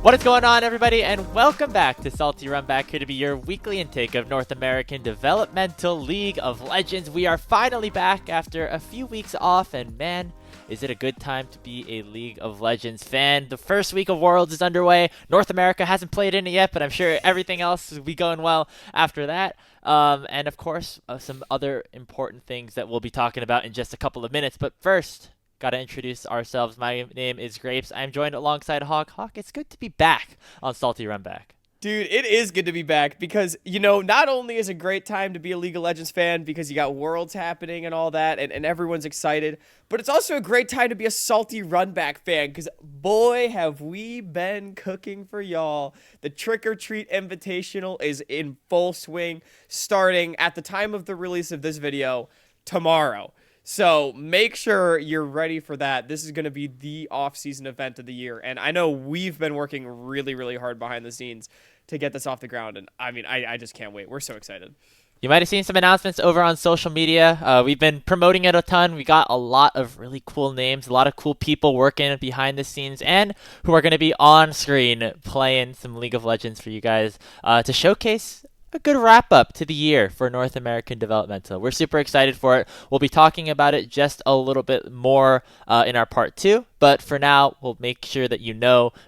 What is going on, everybody, and welcome back to Salty Runback, here to be your weekly intake of North American Developmental League of Legends. We are finally back after a few weeks off, and man, is it a good time to be a League of Legends fan. The first week of Worlds is underway. North America hasn't played in it yet, but I'm sure everything else will be going well after that. And of course, some other important things that we'll be talking about in just a couple of minutes. But first, gotta introduce ourselves. My name is Grapes. I'm joined alongside Hawk. Hawk, it's good to be back on Salty Runback. Dude, it is good to be back because, not only is it a great time to be a League of Legends fan because you got Worlds happening and all that, and everyone's excited, but it's also a great time to be a Salty Runback fan because, boy, have we been cooking for y'all. The Trick or Treat Invitational is in full swing, starting at the time of the release of this video tomorrow. So make sure you're ready for that. This is going to be the off-season event of the year. And I know we've been working really, really hard behind the scenes to get this off the ground. And I mean, I just can't wait. We're so excited. You might have seen some announcements over on social media. We've been promoting it a ton. We got a lot of really cool names, a lot of cool people working behind the scenes and who are going to be on screen playing some League of Legends for you guys to showcase a good wrap-up to the year for North American Developmental. We're super excited for it. We'll be talking about it just a little bit more in our part 2. But for now, we'll make sure that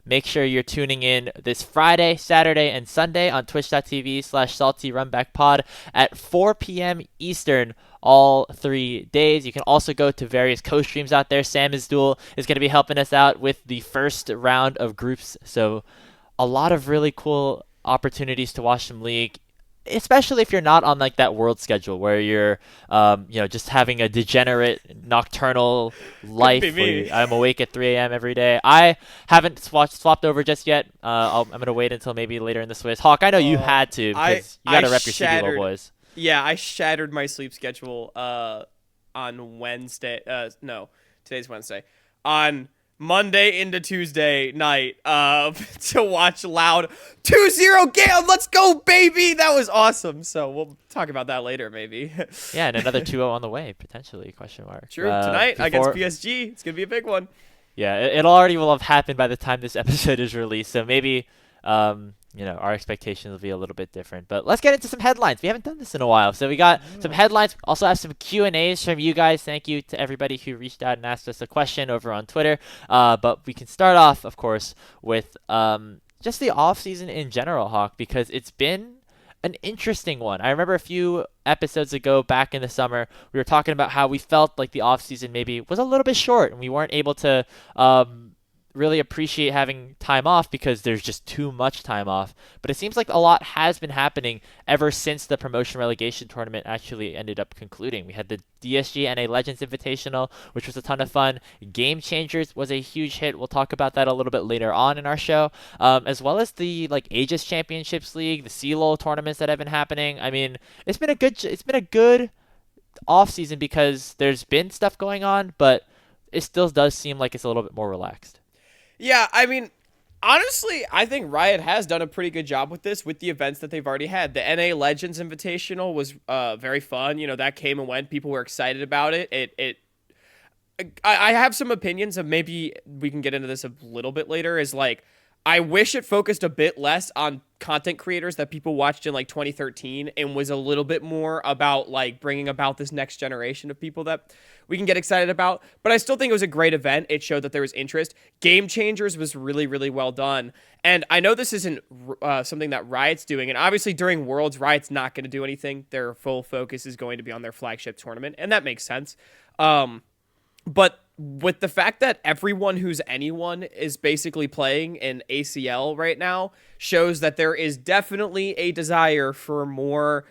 make sure you're tuning in this Friday, Saturday, and Sunday on twitch.tv/saltyrunbackpod at 4 p.m. Eastern all 3 days. You can also go to various co-streams out there. Sam is going to be helping us out with the first round of groups. So a lot of really cool opportunities to watch some League, especially if you're not on like that world schedule where you're just having a degenerate nocturnal life where I'm awake at 3 a.m. every day. I haven't swapped over just yet. I'm gonna wait until maybe later in the Swizz. Hawk, I know you had to because you gotta rep your CLOL boys. Yeah, I shattered my sleep schedule on Wednesday. No, today's Wednesday. On Monday into Tuesday night to watch Loud 2-0 Gale. Let's go, baby. That was awesome. So we'll talk about that later, maybe. Yeah, and another 2-0 on the way, potentially, question mark. True, tonight against PSG. It's going to be a big one. Yeah, it already will have happened by the time this episode is released, so maybe our expectations will be a little bit different. But let's get into some headlines. We haven't done this in a while. So we got some headlines. Also have some Q&As from you guys. Thank you to everybody who reached out and asked us a question over on Twitter. But we can start off, of course, with just the off-season in general, Hawk, because it's been an interesting one. I remember a few episodes ago back in the summer, we were talking about how we felt like the off-season maybe was a little bit short and we weren't able to really appreciate having time off because there's just too much time off. But it seems like a lot has been happening ever since the promotion relegation tournament actually ended up concluding. We had the DSG NA Legends Invitational, which was a ton of fun. Game Changers was a huge hit. We'll talk about that a little bit later on in our show, as well as the Aegis Championships League, the CLOL tournaments that have been happening. I mean, it's been a good off season because there's been stuff going on, but it still does seem like it's a little bit more relaxed. Yeah, I mean, honestly, I think Riot has done a pretty good job with this, with the events that they've already had. The NA Legends Invitational was very fun. That came and went. People were excited about it. I have some opinions of, maybe we can get into this a little bit later, is I wish it focused a bit less on content creators that people watched in 2013 and was a little bit more about bringing about this next generation of people that we can get excited about. But I still think it was a great event. It showed that there was interest. Game Changers was really, really well done. And I know this isn't something that Riot's doing. And obviously during Worlds, Riot's not going to do anything. Their full focus is going to be on their flagship tournament. And that makes sense. But with the fact that everyone who's anyone is basically playing in ACL right now shows that there is definitely a desire for more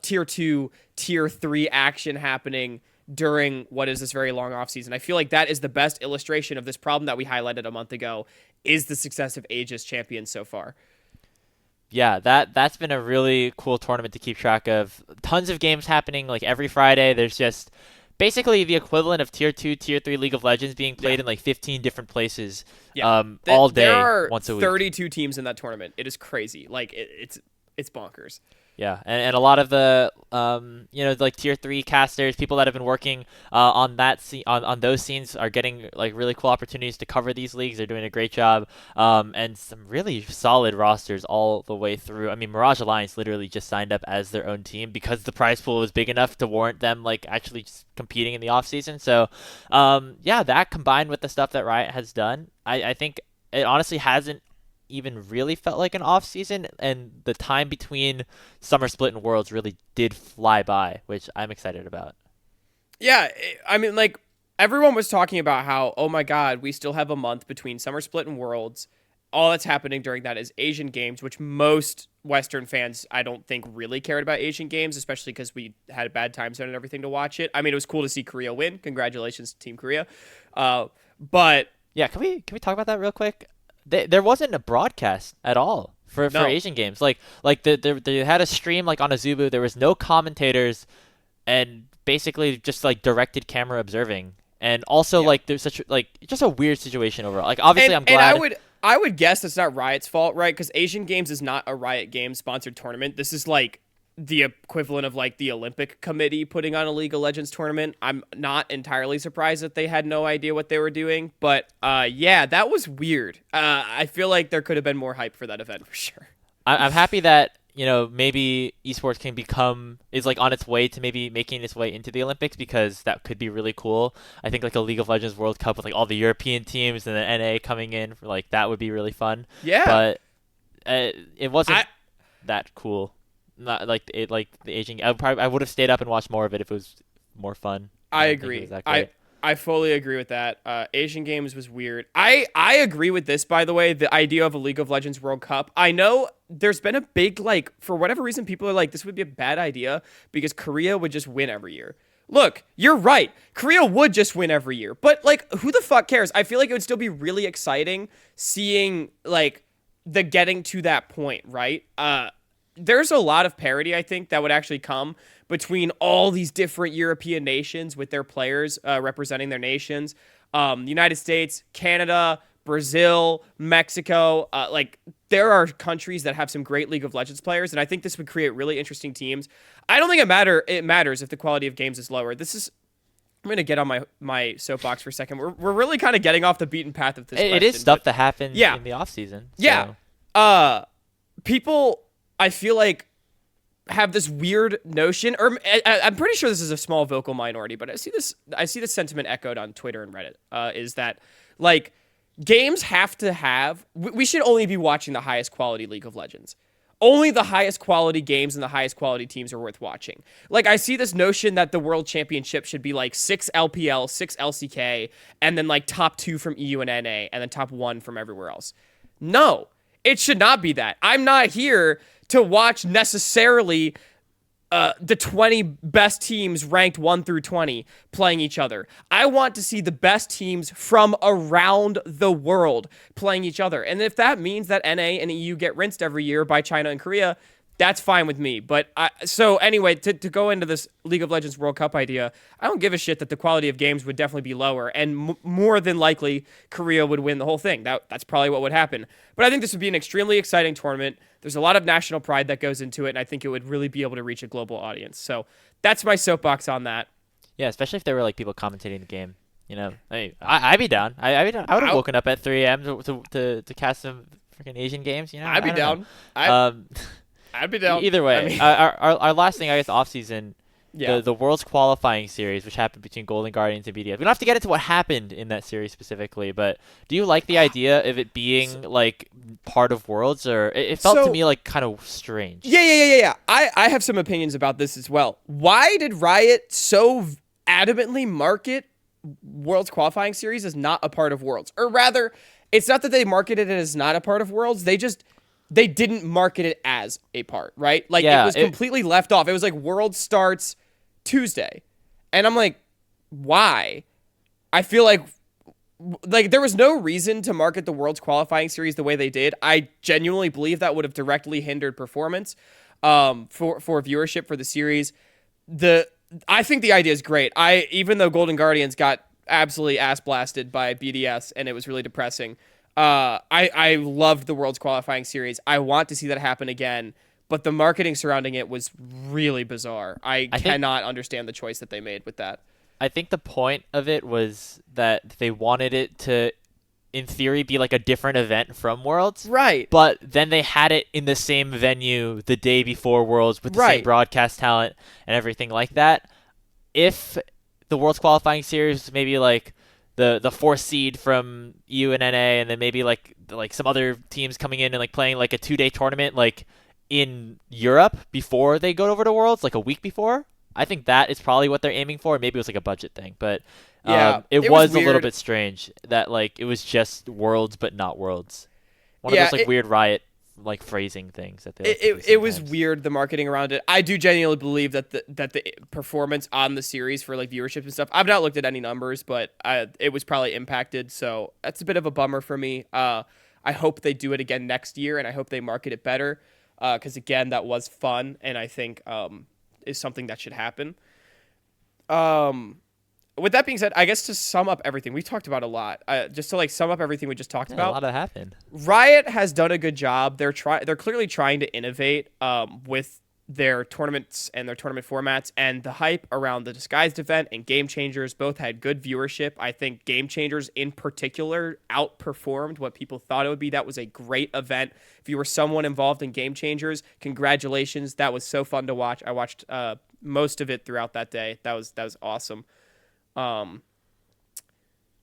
tier 2, tier 3 action happening during what is this very long offseason. I feel like that is the best illustration of this problem that we highlighted a month ago, is the success of Aegis Champions so far. Yeah, that's been a really cool tournament to keep track of. Tons of games happening every Friday. There's just basically the equivalent of tier 2, tier 3 League of Legends being played in 15 different places all day, there are once a week. 32 teams in that tournament. It is crazy. It's bonkers. Yeah, and a lot of the like tier 3 casters, people that have been working on that on those scenes are getting like really cool opportunities to cover these leagues. They're doing a great job, and some really solid rosters all the way through. I mean, Mirage Alliance literally just signed up as their own team because the prize pool was big enough to warrant them like actually just competing in the off season. So, yeah, that combined with the stuff that Riot has done, I think it honestly hasn't even really felt like an off season, and the time between Summer Split and Worlds really did fly by, which I'm excited about. Yeah, I mean, like, everyone was talking about how, oh my god, we still have a month between Summer Split and Worlds. All that's happening during that is Asian Games, which most Western fans, I don't think, really cared about Asian Games, especially because we had a bad time zone and everything to watch it. I mean, it was cool to see Korea win. Congratulations to Team Korea. But yeah, can we talk about that real quick? There wasn't a broadcast at all for Asian Games. Like they had a stream like on Azubu. There was no commentators, and basically just like directed camera observing. And also like there's such like just a weird situation overall. Like obviously I'm glad. And I would guess it's not Riot's fault, right? Because Asian Games is not a Riot Games sponsored tournament. This is like the equivalent of like the Olympic Committee putting on a League of Legends tournament. I'm not entirely surprised that they had no idea what they were doing, but yeah, that was weird. I feel like there could have been more hype for that event for sure. I'm happy that maybe esports is like on its way to maybe making its way into the Olympics, because that could be really cool. I think like a League of Legends World Cup with like all the European teams and the NA coming in, like that would be really fun. Yeah, but it wasn't that cool. Not like it, like the Asian. I would have stayed up and watched more of it if it was more fun. I agree. I fully agree with that. Asian Games was weird. I agree with this, by the way, the idea of a League of Legends World Cup. I know there's been a big, like, for whatever reason, people are like, this would be a bad idea because Korea would just win every year. Look, you're right. Korea would just win every year. But, like, who the fuck cares? I feel like it would still be really exciting seeing, like, the getting to that point, right? There's a lot of parity, I think, that would actually come between all these different European nations with their players representing their nations. United States, Canada, Brazil, Mexico. Like, there are countries that have some great League of Legends players, and I think this would create really interesting teams. I don't think it matters if the quality of games is lower. I'm going to get on my soapbox for a second. We're really kind of getting off the beaten path of this. It is stuff that happened in the offseason. So. Yeah. People, I feel like, have this weird notion, or I'm pretty sure this is a small vocal minority, but I see this sentiment echoed on Twitter and Reddit, is that, like, games have to have, we should only be watching the highest quality League of Legends. Only the highest quality games and the highest quality teams are worth watching. Like, I see this notion that the World Championship should be like 6 LPL, 6 LCK, and then like top 2 from EU and NA, and then top 1 from everywhere else. No, it should not be that. I'm not here to watch necessarily the 20 best teams ranked 1 through 20 playing each other. I want to see the best teams from around the world playing each other. And if that means that NA and EU get rinsed every year by China and Korea, that's fine with me. But so anyway, to go into this League of Legends World Cup idea, I don't give a shit that the quality of games would definitely be lower, and more than likely Korea would win the whole thing. That's probably what would happen. But I think this would be an extremely exciting tournament. There's a lot of national pride that goes into it, and I think it would really be able to reach a global audience. So that's my soapbox on that. Yeah, especially if there were like people commentating the game. I'd be down. I'd be down. I would have woken up at 3 a.m. to cast some freaking Asian games. I'd be down. I'd be down. Either way, I mean, our last thing, I guess, off season. Yeah. The World's qualifying series, which happened between Golden Guardians and BDS. We don't have to get into what happened in that series specifically, but do you like the idea of it being like part of Worlds, or it felt to me like kind of strange? Yeah. I have some opinions about this as well. Why did Riot so adamantly market Worlds qualifying series as not a part of Worlds? Or rather, it's not that they marketed it as not a part of Worlds. They didn't market it as a part, right? Like, it was completely left off. It was like World starts Tuesday. And I'm like, why? I feel like there was no reason to market the World's qualifying series the way they did. I genuinely believe that would have directly hindered performance for viewership for the series. I think the idea is great. Even though Golden Guardians got absolutely ass blasted by BDS and it was really depressing, I loved the World's qualifying series. I want to see that happen again. but the marketing surrounding it was really bizarre. I I think cannot understand the choice that they made with that. I think the point of it was that they wanted it to, in theory, be like a different event from Worlds, Right. but then they had it in the same venue the day before Worlds with the same Right. broadcast talent and everything like that. If the Worlds qualifying series was maybe like the fourth seed from EU and NA, and then maybe like some other teams coming in and like playing like a 2-day tournament like in Europe before they go over to Worlds, like a week before. I think that is probably what they're aiming for. Maybe it was like a budget thing, but Yeah. it It was was a little weird. bit strange that like it was just Worlds but not Worlds. One of Yeah. those like weird Riot like phrasing things that they like to do It was sometimes. weird, the marketing around it. I do genuinely believe that the performance on the series for like viewership and stuff. I've not looked at any numbers, but it was probably impacted. So that's a bit of a bummer for me. I hope they do it again next year, and I hope they market it better. Because again, that was fun, and I think is something that should happen. Um, with that being said, I guess to sum up everything we talked about a lot, just to like sum up everything we just talked Yeah, a about. lot of happened. Riot has done a good job. They're clearly trying to innovate with their tournaments and their tournament formats, and the hype around the Disguised event and Game Changers both had good viewership. I think Game Changers in particular outperformed what people thought it would be. That was a great event. If you were someone involved in Game Changers, congratulations. That was so fun to watch. I watched most of it throughout that day. That was awesome. Um,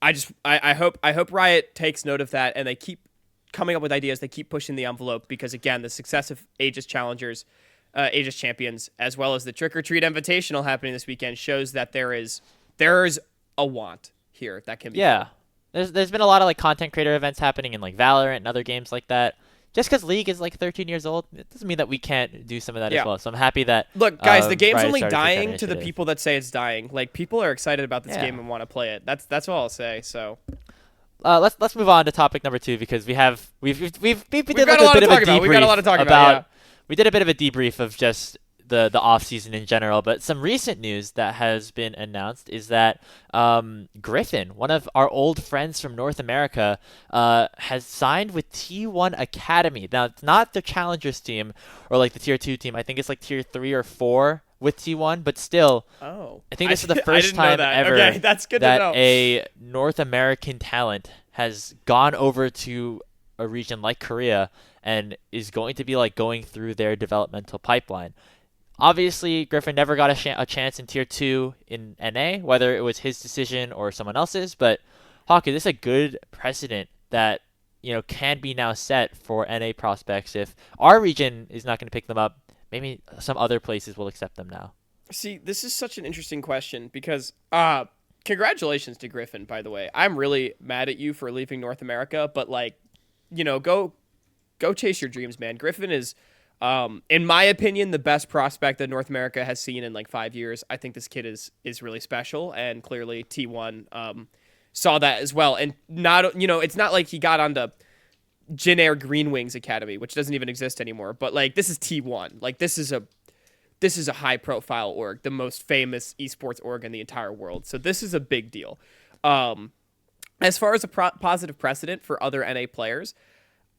I hope Riot takes note of that and they keep coming up with ideas. They keep pushing the envelope because again, the success of Aegis Challengers, Aegis Champions, as well as the Trick or Treat Invitational happening this weekend shows that there's a want here that can be Yeah. filled. There's been a lot of like content creator events happening in like Valorant and other games like that. Just because League is like 13 years old, it doesn't mean that we can't do some of that as Yeah. well. So I'm happy that Look, guys, the game's Riot only started to take that dying to the initiative. people that say it's dying. Like people are excited about this Yeah. game and want to play it. That's all I'll say. So Let's move on to topic number 2 because we've did we've like got a lot bit to of a talk about. We've got a lot to debrief talk about about. we did a bit of a debrief of just the off season in general, but some recent news that has been announced is that Gryffinn, one of our old friends from North America, has signed with T1 Academy. Now it's not the Challengers team or like the Tier 2 team. I think it's like Tier 3 or 4 with T1, but still, Yeah. Oh, I think this is the I first didn't know time that. ever Okay, that's good to that know. a North American talent has gone over to a region like Korea and is going to be like going through their developmental pipeline. Obviously, Gryffinn never got a chance in Tier 2 in NA, whether it was his decision or someone else's, but Hawk, is this a good precedent that can be now set for NA prospects if our region is not going to pick them up? Maybe some other places will accept them now. See, this is such an interesting question because congratulations to Gryffinn, by the way. I'm really mad at you for leaving North America, but like, go chase your dreams, man. Gryffinn is in my opinion, the best prospect that North America has seen in like 5 years. I think this kid is really special, and clearly T1 saw that as well. And it's not like he got onto Jin Air Green Wings Academy, which doesn't even exist anymore. But like this is T1. Like this is a high profile org, the most famous esports org in the entire world. So this is a big deal. As far as a positive precedent for other NA players,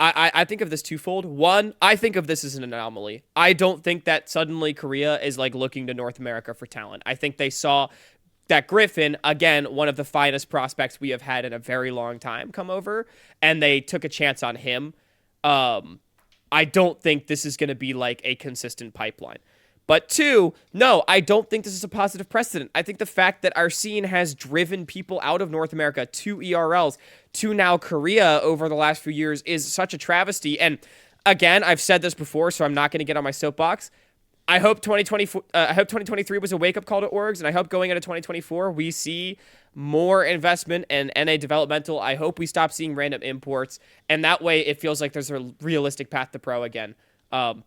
I think of this twofold. One, I think of this as an anomaly. I don't think that suddenly Korea is like looking to North America for talent. I think they saw that Gryffinn, again, one of the finest prospects we have had in a very long time, come over, and they took a chance on him. I don't think this is going to be like a consistent pipeline. But two, no, I don't think this is a positive precedent. I think the fact that our scene has driven people out of North America to ERLs to now Korea over the last few years is such a travesty. And again, I've said this before, so I'm not going to get on my soapbox. I hope 2023 was a wake-up call to orgs, and I hope going into 2024 we see more investment in NA developmental. I hope we stop seeing random imports, and that way it feels like there's a realistic path to pro again,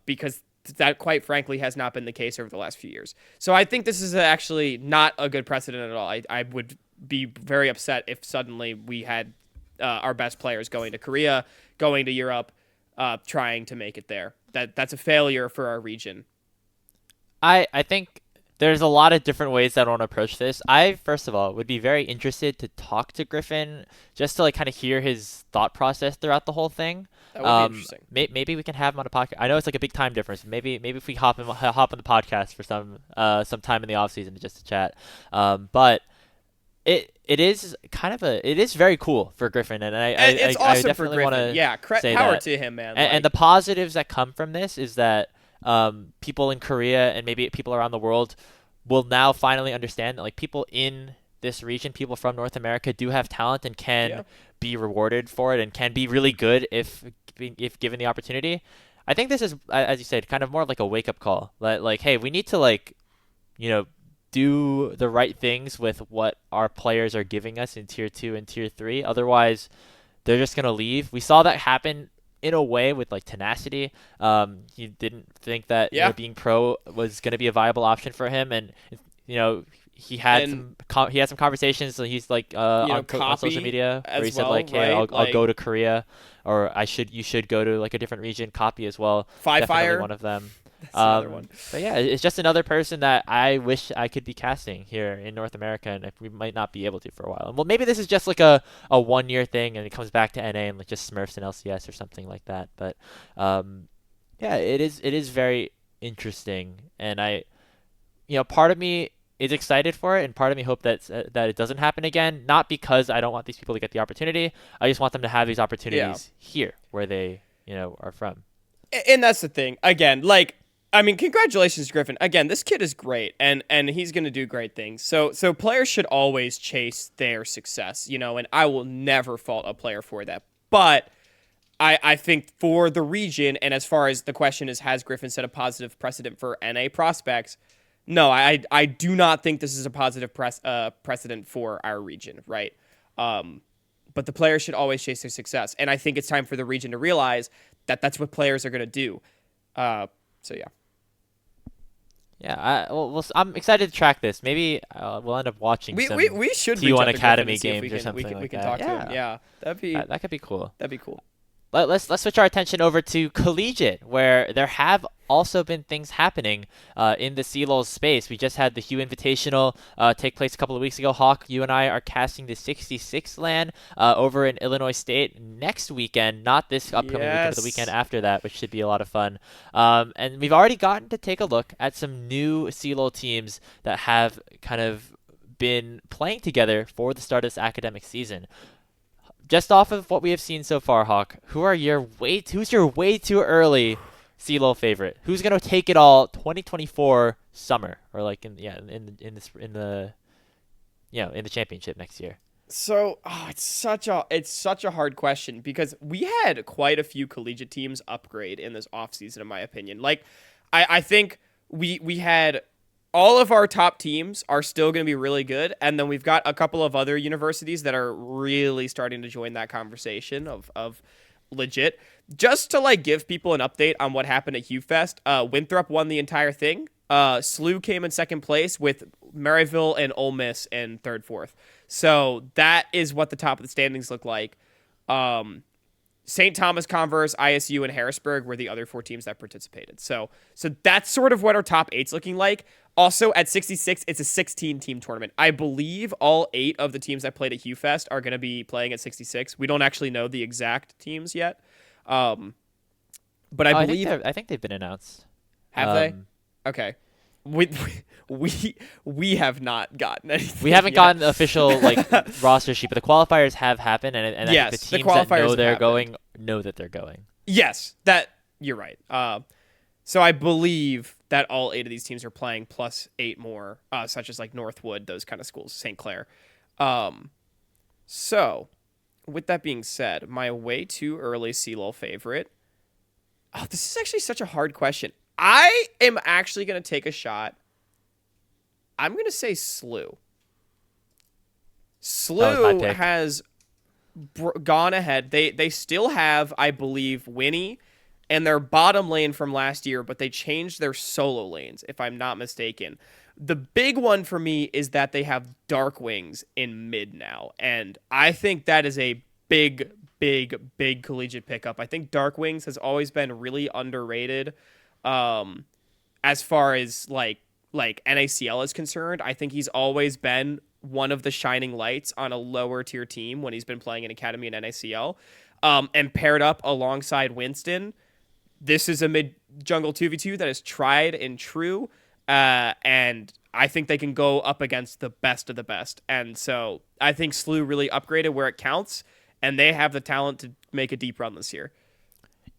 because that, quite frankly, has not been the case over the last few years. So I think this is actually not a good precedent at all. I would be very upset if suddenly we had our best players going to Korea, going to Europe, trying to make it there. That's a failure for our region. I think there's a lot of different ways that I want to approach this. I, first of all, would be very interested to talk to Gryffinn just to like kind of hear his thought process throughout the whole thing. That would be interesting. Maybe we can have him on a podcast. I know it's like a big time difference. Maybe if we hop on the podcast for some time in the off season just to chat. But it is kind of it is very cool for Gryffinn, and It's I awesome for definitely want Gryffinn. to Yeah, say power that. to him, man. And the positives that come from this is that people in Korea and maybe people around the world will now finally understand that like people in this region, people from North America, do have talent and can be rewarded for it and can be really good if given the opportunity. I think this is, as you said, kind of more of like a wake up call. Like, hey, we need to like, you know, do the right things with what our players are giving us in tier 2 and tier 3. Otherwise, they're just gonna leave. We saw that happen in a way with like Tenacity. He didn't think that being pro was gonna be a viable option for him, and you know he had some conversations. So he's like on social media where he said like, "Hey, right? I'll go to Korea, or you should go to like a different region." Copy as well. Definitely one of them. That's another one. But yeah, it's just another person that I wish I could be casting here in North America, and we might not be able to for a while. And well, maybe this is just like a 1 year thing, and it comes back to NA and like just Smurfs and LCS or something like that. But yeah, it is very interesting, and part of me is excited for it, and part of me hope that it doesn't happen again. Not because I don't want these people to get the opportunity. I just want them to have these opportunities here where they are from. And that's the thing. Again, like. I mean, congratulations, Gryffinn. Again, this kid is great, and he's going to do great things. So players should always chase their success, and I will never fault a player for that. But I think for the region, and as far as the question is, has Gryffinn set a positive precedent for NA prospects? No, I do not think this is a positive precedent for our region, right? But the players should always chase their success, and I think it's time for the region to realize that that's what players are going to do. So yeah. Yeah, I'm excited to track this. Maybe we'll end up watching some we should T1 Academy games or something like that. We can talk to him. Yeah, that could be cool. That'd be cool. Let's switch our attention over to collegiate, where there have also been things happening in the CLOL space. We just had the Hue Invitational take place a couple of weeks ago. Hawk, you and I are casting the 66 LAN over in Illinois State next weekend, not this upcoming weekend, but the weekend after that, which should be a lot of fun. And we've already gotten to take a look at some new CLOL teams that have kind of been playing together for the start of this academic season. Just off of what we have seen so far, Hawk, who's your way too early CLOL favorite? Who's gonna take it all 2024 summer, or like in the championship next year? So it's such a hard question because we had quite a few collegiate teams upgrade in this offseason, in my opinion. Like I think we had all of our top teams are still going to be really good, and then we've got a couple of other universities that are really starting to join that conversation of legit. Just to like give people an update on what happened at HughFest, Winthrop won the entire thing. SLU came in second place with Maryville and Ole Miss in third, fourth. So that is what the top of the standings look like. St. Thomas, Converse, ISU, and Harrisburg were the other 4 teams that participated. So that's sort of what our top 8's looking like. Also, at 66, it's a 16-team tournament. I believe all 8 of the teams that played at HughFest are going to be playing at 66. We don't actually know the exact teams yet. But I believe... I think they've been announced. Have they? Okay. We have not gotten anything. We haven't gotten the official roster sheet, but the qualifiers have happened, and I think the teams that know they're going know that they're going. Yes, that you're right. So I believe that all 8 of these teams are playing plus 8 more, such as like Northwood, those kind of schools, St. Clair. So with that being said, my way too early CLOL favorite. Oh, this is actually such a hard question. I am actually going to take a shot. I'm going to say SLU. SLU has gone ahead. They still have, I believe, Winnie and their bottom lane from last year, but they changed their solo lanes, if I'm not mistaken. The big one for me is that they have Dark Wings in mid now, and I think that is a big collegiate pickup. I think Dark Wings has always been really underrated. As far as like NACL is concerned, I think he's always been one of the shining lights on a lower tier team when he's been playing in Academy and NACL. and paired up alongside Winston, this is a mid jungle 2v2 that is tried and true, and I think they can go up against the best of the best. And so I think SLU really upgraded where it counts, and they have the talent to make a deep run this year.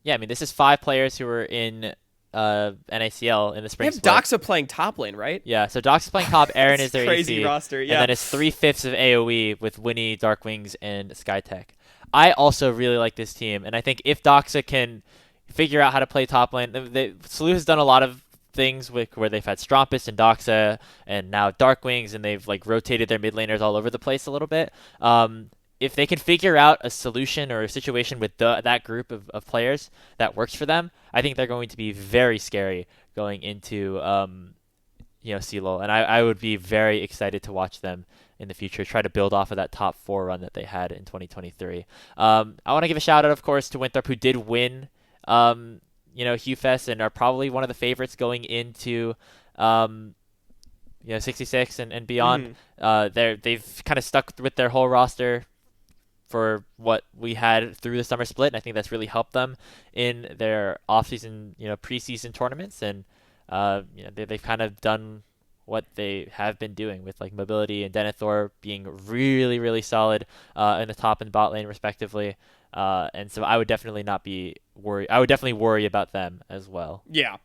Yeah, I mean, this is 5 players who were in NACL in the spring They have split. Doxa playing top lane, right? Yeah, so Dox is playing top, Aaron is their crazy AC, roster, yeah. and then it's 3/5 of AoE with Winnie, Darkwings, and Skytech. I also really like this team, and I think if Doxa can figure out how to play top lane, SLU has done a lot of things where they've had Strumpus and Doxa and now Darkwings, and they've like rotated their mid laners all over the place a little bit. If they can figure out a solution or a situation with that group of players that works for them, I think they're going to be very scary going into CLOL, and I would be very excited to watch them in the future try to build off of that top 4 run that they had in 2023. I want to give a shout out, of course, to Winthrop, who did win HughFest and are probably one of the favorites going into 66 and beyond. They've kind of stuck with their whole roster for what we had through the summer split, and I think that's really helped them in their off-season, preseason tournaments, and they've kind of done what they have been doing with like Mobility and Denethor being really, really solid in the top and bot lane respectively. And so I would definitely not be worried. I would definitely worry about them as well. Yeah.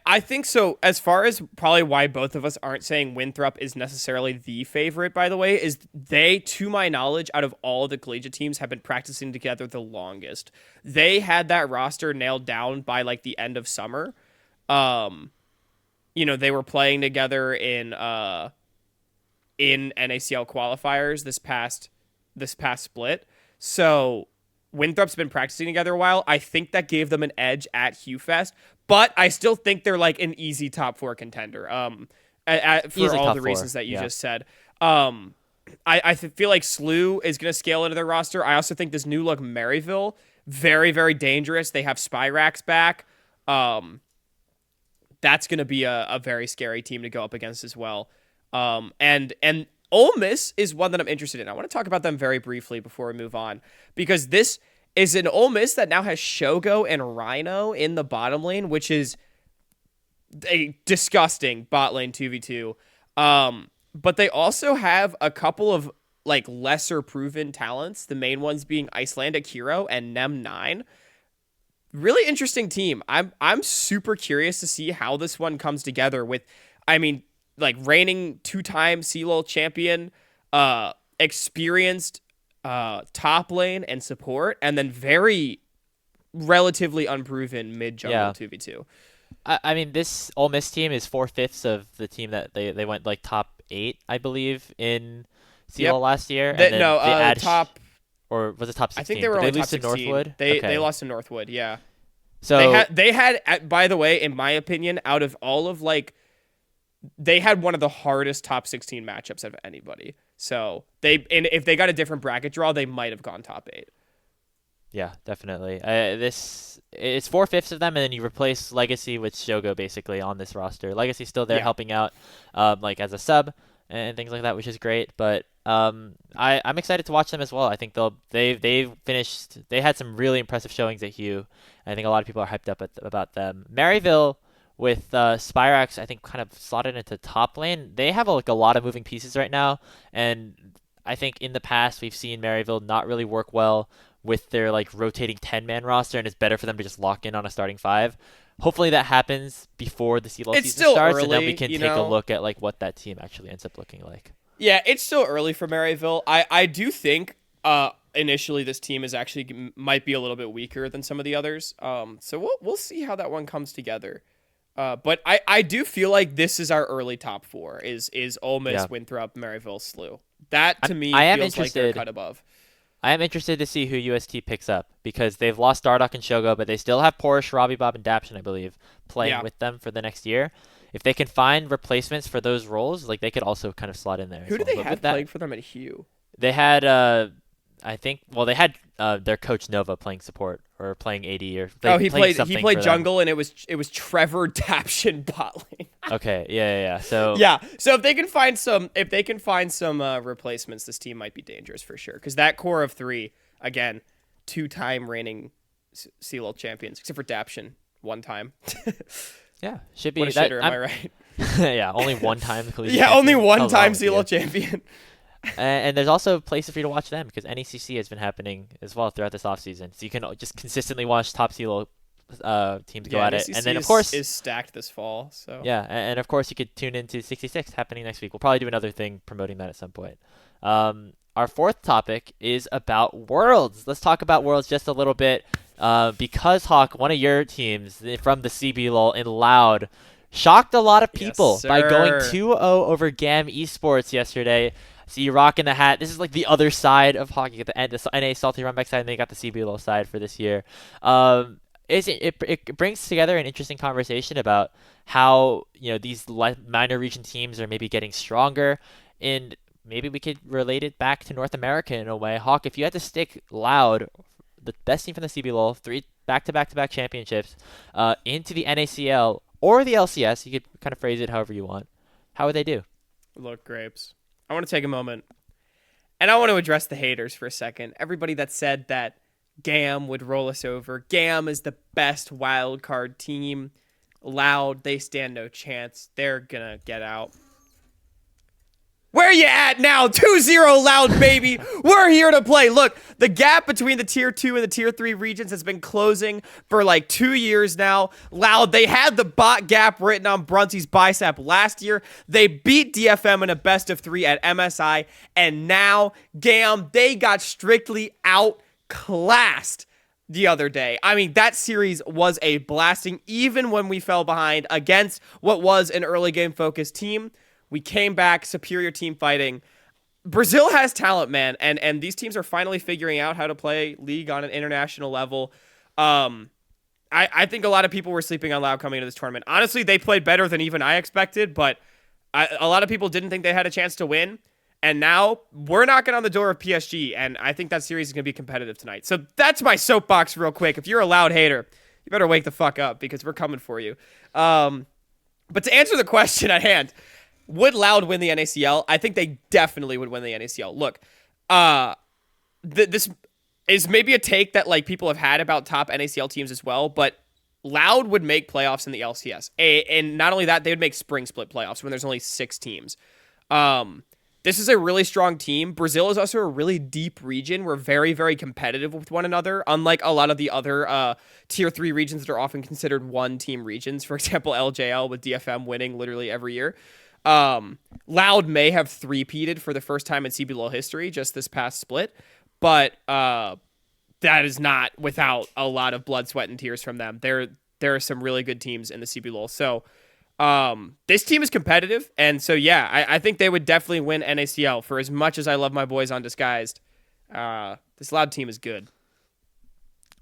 I think so. As far as probably why both of us aren't saying Winthrop is necessarily the favorite, by the way, is they, to my knowledge, out of all the collegiate teams, have been practicing together the longest. They had that roster nailed down by like the end of summer. They were playing together in NACL qualifiers this past split. So Winthrop's been practicing together a while. I think that gave them an edge at HughFest, but I still think they're like an easy top 4 contender. For all the reasons that you just said. I feel like SLU is going to scale into their roster. I also think this new look Maryville, very, very dangerous. They have Spyrax back. That's going to be a very scary team to go up against as well. And Ole Miss is one that I'm interested in. I want to talk about them very briefly before we move on, because this is an Ole Miss that now has Shogo and Rhino in the bottom lane, which is a disgusting bot lane 2v2. But they also have a couple of like lesser proven talents, the main ones being Icelandic Hero and Nem9. Really interesting team. I'm super curious to see how this one comes together with, like reigning 2-time CLOL champion, experienced top lane and support, and then very relatively unproven mid jungle 2v2. This Ole Miss team is 4/5 of the team that they went like top 8, I believe, in CLOL last year. Top. Or was it top 16? I think they were only top top 16. Northwood. They lost to Northwood, yeah. So they had, by the way, in my opinion, out of all of they had one of the hardest top 16 matchups of anybody. So if they got a different bracket draw, they might have gone top 8. Yeah, definitely. It's 4/5 of them, and then you replace Legacy with Shogo basically on this roster. Legacy's still there helping out, like as a sub and things like that, which is great. But I'm excited to watch them as well. I think they had some really impressive showings at Hugh. I think a lot of people are hyped up about them. Maryville with Spyrax, I think, kind of slotted into top lane. They have a lot of moving pieces right now, and I think in the past we've seen Maryville not really work well with their like rotating 10-man roster, and it's better for them to just lock in on a starting 5. Hopefully that happens before the CLOL season starts, and then we can take a look at like what that team actually ends up looking like. Yeah, it's still early for Maryville. I do think initially this team is actually might be a little bit weaker than some of the others. So we'll see how that one comes together. But I do feel like this is our early top 4 is Ole Miss, Winthrop, Maryville, SLU. That to me feels like they're cut above. I am interested to see who UST picks up, because they've lost Dardock and Shogo, but they still have Porsche, Robbie Bob, and Daption, I believe, playing with them for the next year. If they can find replacements for those roles, like they could also kind of slot in there. Who do they have playing for them at Hugh? They had, they had their coach Nova playing support or playing AD or he played jungle, and it was Trevor Daption bot lane. Okay, yeah. So if they can find some replacements, this team might be dangerous for sure. Because that core of 3, again, 2-time reigning CLOL champions, except for Daption, 1 time. Yeah, should be. What a shitter, am I right? Yeah, only 1 time. Yeah, only champion. 1 How's wrong time with CLOL you? champion. And there's also places for you to watch them because NACC has been happening as well throughout this offseason. So you can just consistently watch top CLO teams go Yeah, at it. NACC And then, of course, is stacked this fall. So yeah, and of course, you could tune into 66 happening next week. We'll probably do another thing promoting that at some point. Our fourth topic is about Worlds. Let's talk about Worlds just a little bit because, Hawk, one of your teams from the CBLOL in Loud, shocked a lot of people by going 2-0 over GAM Esports yesterday. See you rocking the hat. This is like the other side of hockey. You get the NA Salty Runback side, and then you got the CBLOL side for this year. It brings together an interesting conversation about how these minor region teams are maybe getting stronger, and maybe we could relate it back to North America in a way. Hawk, if you had to stick Loud, the best team from the CBLOL, 3 back-to-back championships, into the NACL or the LCS, you could kind of phrase it however you want, how would they do? Look, Grapes, I want to take a moment, and I want to address the haters for a second. Everybody that said that GAM would roll us over. GAM is the best wildcard team. Loud, they stand no chance. They're gonna get out. Where you at now? 2-0 Loud, baby. We're here to play. Look, the gap between the Tier 2 and the Tier 3 regions has been closing for like 2 years now. Loud, they had the bot gap written on Brunsey's bicep last year. They beat DFM in a best of 3 at MSI. And now, GAM, they got strictly outclassed the other day. I mean, that series was a blasting, even when we fell behind against what was an early game focused team. We came back, superior team fighting. Brazil has talent, man, and these teams are finally figuring out how to play League on an international level. I think a lot of people were sleeping on Loud coming into this tournament. Honestly, they played better than even I expected, but a lot of people didn't think they had a chance to win. And now we're knocking on the door of PSG, and I think that series is going to be competitive tonight. So that's my soapbox real quick. If you're a Loud hater, you better wake the fuck up because we're coming for you. But to answer the question at hand, would Loud win the NACL? I think they definitely would win the NACL. Look, this is maybe a take that like people have had about top NACL teams as well, but Loud would make playoffs in the LCS. And not only that, they would make spring split playoffs when there's only 6 teams. This is a really strong team. Brazil is also a really deep region. We're very, very competitive with one another, unlike a lot of the other Tier 3 regions that are often considered one-team regions. For example, LJL with DFM winning literally every year. Loud may have three-peated for the first time in CBLOL history just this past split, but that is not without a lot of blood, sweat, and tears from them. There are some really good teams in the CBLOL. So this team is competitive, and so yeah, I think they would definitely win NACL. For as much as I love my boys on Disguised, this Loud team is good.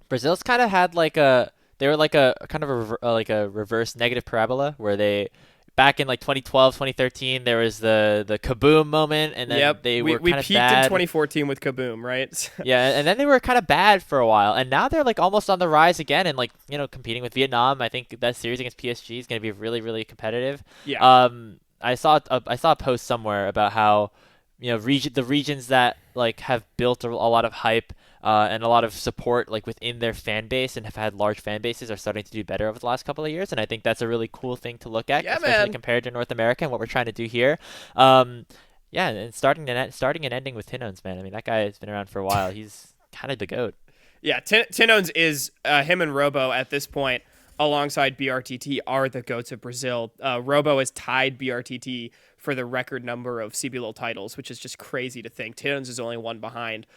Brazil's kind of had they were like a kind of a reverse negative parabola where they. Back in like 2012, 2013, there was the Kaboom moment, and then they were kind of peaked bad. in 2014 with Kaboom, right? Yeah, and then they were kind of bad for a while, and now they're like almost on the rise again, and like competing with Vietnam. I think that series against PSG is going to be really, really competitive. Yeah. I saw a post somewhere about how the regions that like have built a lot of hype and a lot of support like within their fan base and have had large fan bases are starting to do better over the last couple of years, and I think that's a really cool thing to look at, especially compared to North America and what we're trying to do here. Yeah, and starting and ending with Tinones, man. I mean, that guy has been around for a while. He's kind of the GOAT. Yeah, Tinones is him and Robo at this point, alongside BRTT, are the GOATs of Brazil. Robo has tied BRTT for the record number of CBLOL titles, which is just crazy to think. Tinones is only one behind.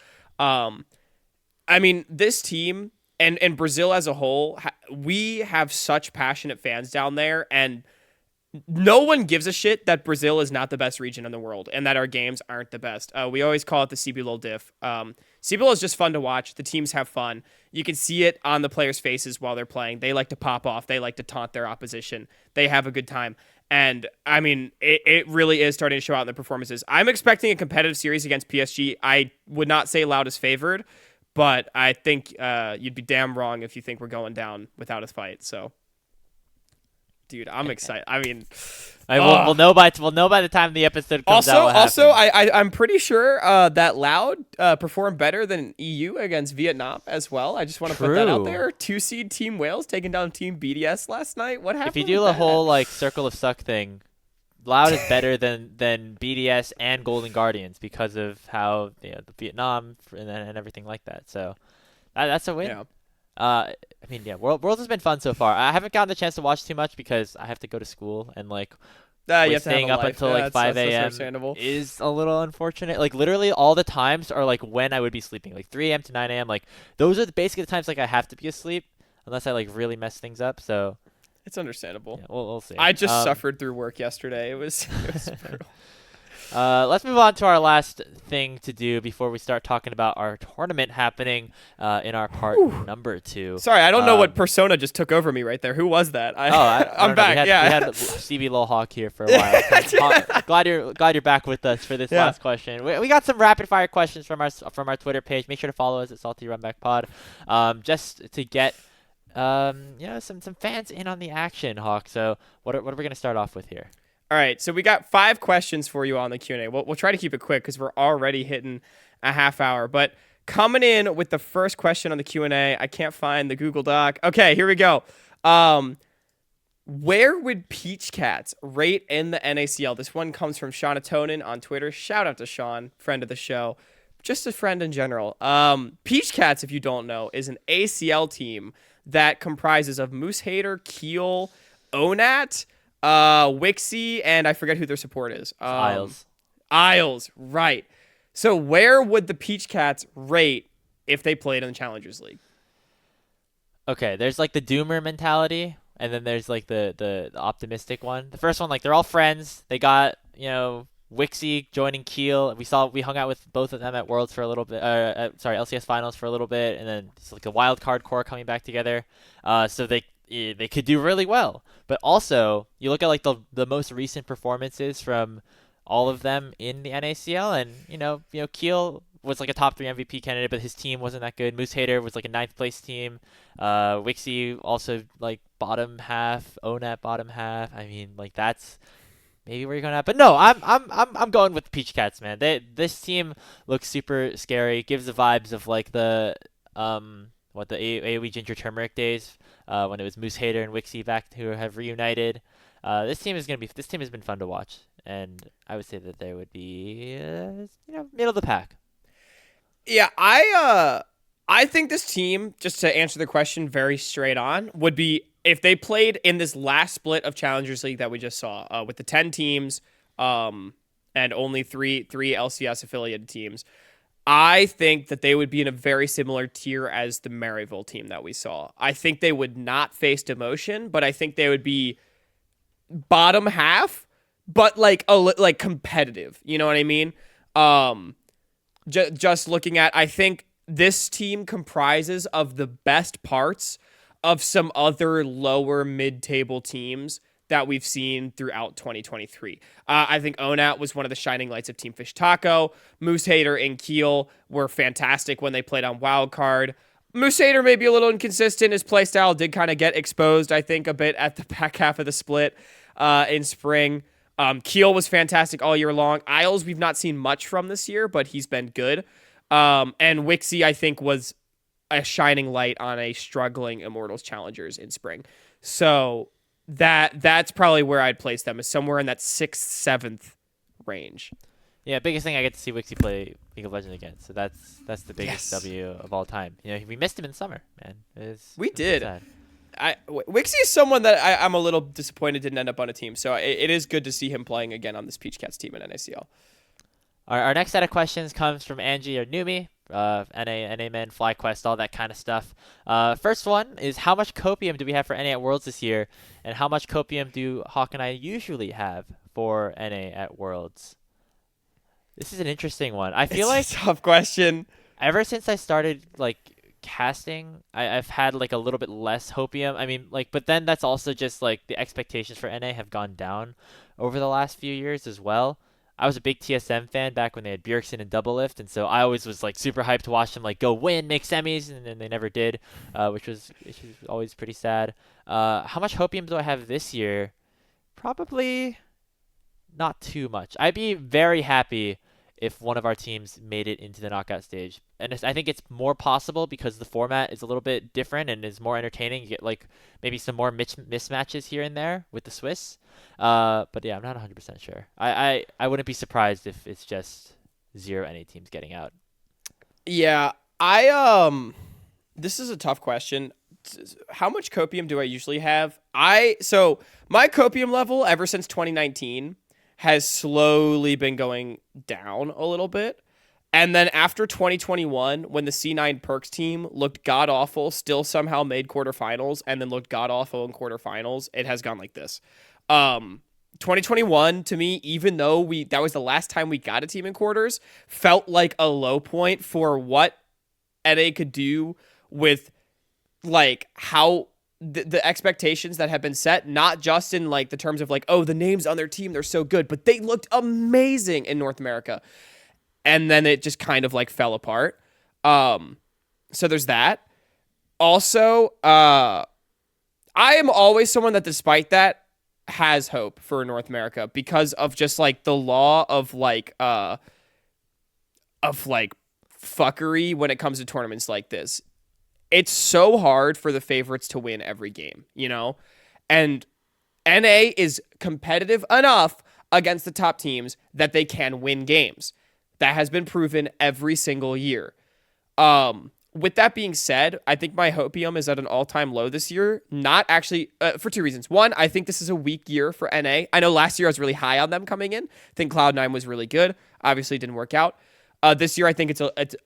I mean, this team and Brazil as a whole, we have such passionate fans down there, and no one gives a shit that Brazil is not the best region in the world and that our games aren't the best. We always call it the CBLOL diff. CBLOL is just fun to watch. The teams have fun. You can see it on the players' faces while they're playing. They like to pop off. They like to taunt their opposition. They have a good time. And, I mean, it really is starting to show out in the performances. I'm expecting a competitive series against PSG. I would not say Loud is favored, but I think you'd be damn wrong if you think we're going down without a fight. So, Dude, I'm excited. I mean, We'll know by the time the episode comes out. Also, I'm pretty sure that Loud performed better than EU against Vietnam as well. I just want to put that out there. 2-seed Team Wales taking down Team BDS last night. What happened? If you do the whole like circle of suck thing, Loud is better than BDS and Golden Guardians because of how the Vietnam and everything like that. So that's a win. Yeah. I mean, yeah, Worlds has been fun so far. I haven't gotten the chance to watch too much because I have to go to school and like staying up until like 5 a.m. is a little unfortunate. Like literally all the times are like when I would be sleeping, like 3 a.m. to 9 a.m. Like those are basically the times like I have to be asleep unless I like really mess things up. So it's understandable. Yeah, we'll see. I just suffered through work yesterday. It was brutal. Let's move on to our last thing to do before we start talking about our tournament happening in our part number 2. Sorry, I don't know what persona just took over me right there. Who was that? I'm back. We had CB Lil Hawk here for a while. Glad you're back with us for this last question. We got some rapid fire questions from our Twitter page. Make sure to follow us at Salty Runback Pod, just to get some fans in on the action, Hawk. So what are we gonna start off with here? All right, so we got 5 questions for you on the Q&A. We'll try to keep it quick because we're already hitting a half hour. But coming in with the first question on the Q&A, I can't find the Google Doc. Okay, here we go. Where would Peach Cats rate in the NACL? This one comes from Sean Atonin on Twitter. Shout out to Sean, friend of the show. Just a friend in general. Peach Cats, if you don't know, is an ACL team that comprises of Moose Hater, Keel, Onat, Wixie, and I forget who their support is. Isles, right. So where would the Peach Cats rate if they played in the Challengers League? Okay, there's like the doomer mentality, and then there's like the optimistic one. The first one, like they're all friends. They got, Wixie joining Keel. We hung out with both of them at Worlds for a little bit. LCS Finals for a little bit, and then it's like a wild card core coming back together. So they could do really well. But also, you look at like the most recent performances from all of them in the NACL, and Keel was like a top 3 MVP candidate, but his team wasn't that good. Moose Hater was like a 9th place team. Wixie also like bottom half. Onat bottom half. I mean, like that's maybe where you're going at. But no, I'm going with the Peach Cats, man. This team looks super scary. Gives the vibes of like the AoE Ginger Turmeric days. When it was Moose Hater and Wixie back who have reunited. This team has been fun to watch, and I would say that they would be middle of the pack. Yeah, I think this team, just to answer the question very straight on, would be if they played in this last split of Challengers League that we just saw, with the 10 teams and only three LCS affiliated teams. I think that they would be in a very similar tier as the Maryville team that we saw. I think they would not face demotion, but I think they would be bottom half, but like competitive. You know what I mean? Just looking at, I think this team comprises of the best parts of some other lower mid-table teams that we've seen throughout 2023. I think Onat was one of the shining lights of Team Fish Taco. Moose Hater and Keel were fantastic when they played on Wildcard. Moose Hater may be a little inconsistent. His playstyle did kind of get exposed, I think, a bit at the back half of the split in spring. Keel was fantastic all year long. Isles we've not seen much from this year, but he's been good. And Wixie, I think, was a shining light on a struggling Immortals Challengers in spring. So that's probably where I'd place them, is somewhere in that 6th, 7th range. Yeah, biggest thing I get to see Wixie play League of Legends again. So that's the biggest W of all time. We missed him in summer, man. We did. Wixie is someone that I'm a little disappointed didn't end up on a team. So it is good to see him playing again on this Peach Cats team in NACL. Our next set of questions comes from Angie or Numi. NA Men, FlyQuest, all that kind of stuff. First one is, how much copium do we have for NA at Worlds this year, and how much copium do Hawk and I usually have for NA at Worlds? This is an interesting one. I feel it's a tough question. Ever since I started like casting, I've had like a little bit less hopium. I mean, like, but then that's also just like the expectations for NA have gone down over the last few years as well. I was a big TSM fan back when they had Bjergsen and Double Lift, and so I always was like super hyped to watch them like go win, make semis, and then they never did, which was always pretty sad. How much hopium do I have this year? Probably not too much. I'd be very happy if one of our teams made it into the knockout stage. And I think it's more possible because the format is a little bit different and is more entertaining. You get like maybe some more mismatches here and there with the Swiss. But yeah, I'm not 100% sure. I wouldn't be surprised if it's just zero NA teams getting out. Yeah, this is a tough question. How much copium do I usually have? So my copium level ever since 2019 has slowly been going down a little bit. And then after 2021, when the C9 Perks team looked god awful, still somehow made quarterfinals, and then looked god awful in quarterfinals, it has gone like this. 2021 to me, even though that was the last time we got a team in quarters, felt like a low point for what NA could do with like how the expectations that have been set, not just in like the terms of like, oh, the names on their team, they're so good, but they looked amazing in North America. And then it just kind of like fell apart. So there's that. Also, I am always someone that despite that has hope for North America because of just like the law of like fuckery when it comes to tournaments like this. It's so hard for the favorites to win every game, you know? And NA is competitive enough against the top teams that they can win games. That has been proven every single year. With that being said, I think my hopium is at an all-time low this year. Not actually, for two reasons. One, I think this is a weak year for NA. I know last year I was really high on them coming in. I think Cloud9 was really good. Obviously, it didn't work out. This year, I think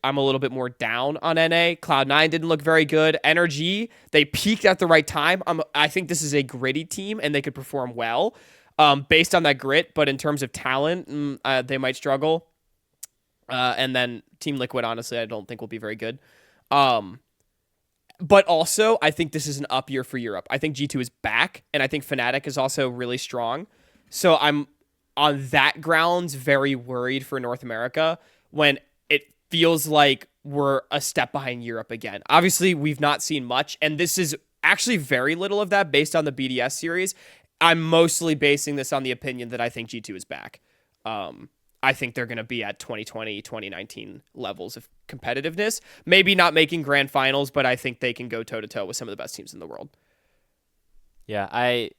I'm a little bit more down on NA. Cloud9 didn't look very good. Energy, they peaked at the right time. I think this is a gritty team, and they could perform well based on that grit. But in terms of talent, they might struggle. And then Team Liquid, honestly, I don't think will be very good. But also, I think this is an up year for Europe. I think G2 is back, and I think Fnatic is also really strong. So I'm on that grounds very worried for North America when it feels like we're a step behind Europe again. Obviously, we've not seen much, and this is actually very little of that based on the BDS series. I'm mostly basing this on the opinion that I think G2 is back. I think they're going to be at 2020, 2019 levels of competitiveness. Maybe not making grand finals, but I think they can go toe-to-toe with some of the best teams in the world. Yeah, I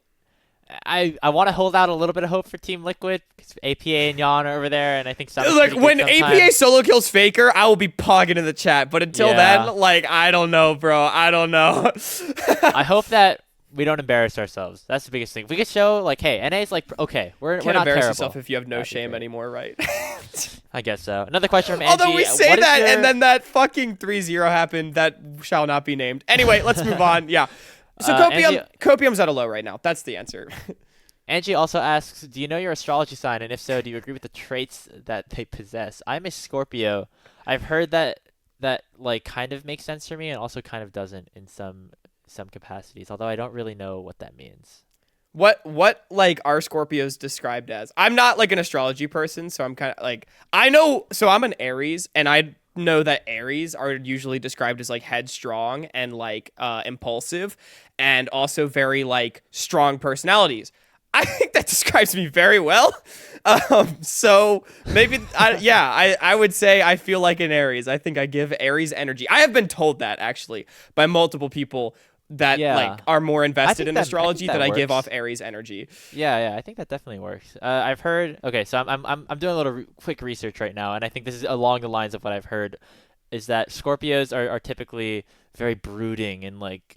want to hold out a little bit of hope for Team Liquid because APA and Yon are over there, and I think like when APA solo kills Faker, I will be pogging in the chat. But until then, like I don't know, bro. I don't know. I hope that we don't embarrass ourselves. That's the biggest thing. If we could show like, hey, NA's like okay, we're not embarrass terrible. Yourself if you have no shame anymore, right? I guess so. Another question from Angie. Although we say that, and then that fucking 3-0 happened that shall not be named. Anyway, let's move on. Yeah. So Copium's at a low right now. That's the answer. Angie also asks, do you know your astrology sign? And if so, do you agree with the traits that they possess? I'm a Scorpio. I've heard that like kind of makes sense for me and also kind of doesn't in some capacities, although I don't really know what that means. What like are Scorpios described as? I'm not like an astrology person, so I'm kind of like I'm an Aries, and I know that Aries are usually described as like headstrong and like impulsive and also very like strong personalities. I think that describes me very well. So maybe I would say I feel like an Aries. I think I give Aries energy. I have been told that actually by multiple people that like are more invested in astrology that I give off Aries energy. Yeah, I think that definitely works. I've heard. Okay, so I'm doing a little quick research right now, and I think this is along the lines of what I've heard, is that Scorpios are typically very brooding and like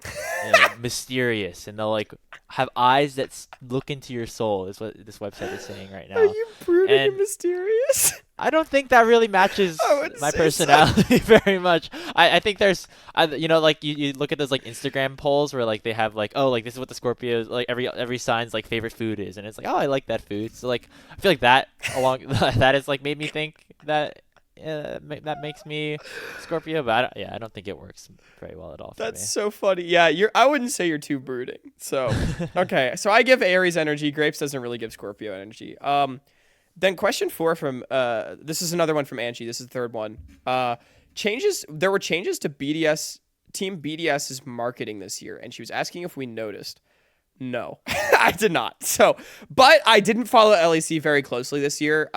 mysterious, and they'll like have eyes that look into your soul. Is what this website is saying right now. Are you brooding and mysterious? I don't think that really matches my personality very much. I think there's, like you look at those like Instagram polls where like they have like, oh, like this is what the Scorpios like every sign's like favorite food is, and it's like, oh, I like that food. So like I feel like that that has like made me think that. That makes me Scorpio, but I don't think it works very well at all for me. That's so funny. Yeah, I wouldn't say you're too brooding. So, okay. So I give Aries energy. Grapes doesn't really give Scorpio energy. Then question 4 from this is another one from Angie. This is the third one. Changes. There were changes to BDS Team BDS's marketing this year, and she was asking if we noticed. No, I did not. So, but I didn't follow LEC very closely this year.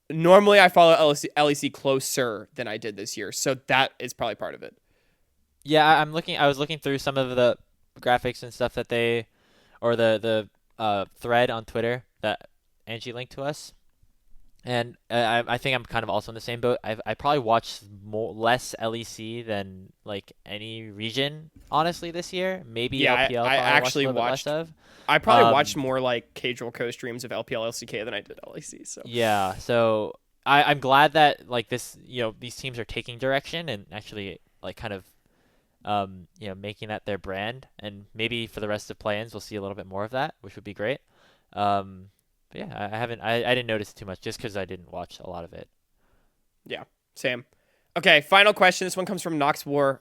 Normally I follow LEC closer than I did this year, so that is probably part of it. Yeah, I was looking through some of the graphics and stuff that they, or the thread on Twitter that Angie linked to us, and I think I'm kind of also in the same boat. I probably watched less LEC than like any region honestly this year. Maybe Yeah, LPL I probably actually watched a little bit less watched. of. I probably watched Um, more like casual co-streams of LPL LCK than I did LEC. So yeah, so I'm glad that like this, these teams are taking direction and actually like kind of making that their brand, and maybe for the rest of play-ins we'll see a little bit more of that, which would be great. But yeah, I didn't notice too much just because I didn't watch a lot of it. yeah, same. Okay, final question. This one comes from Nox War.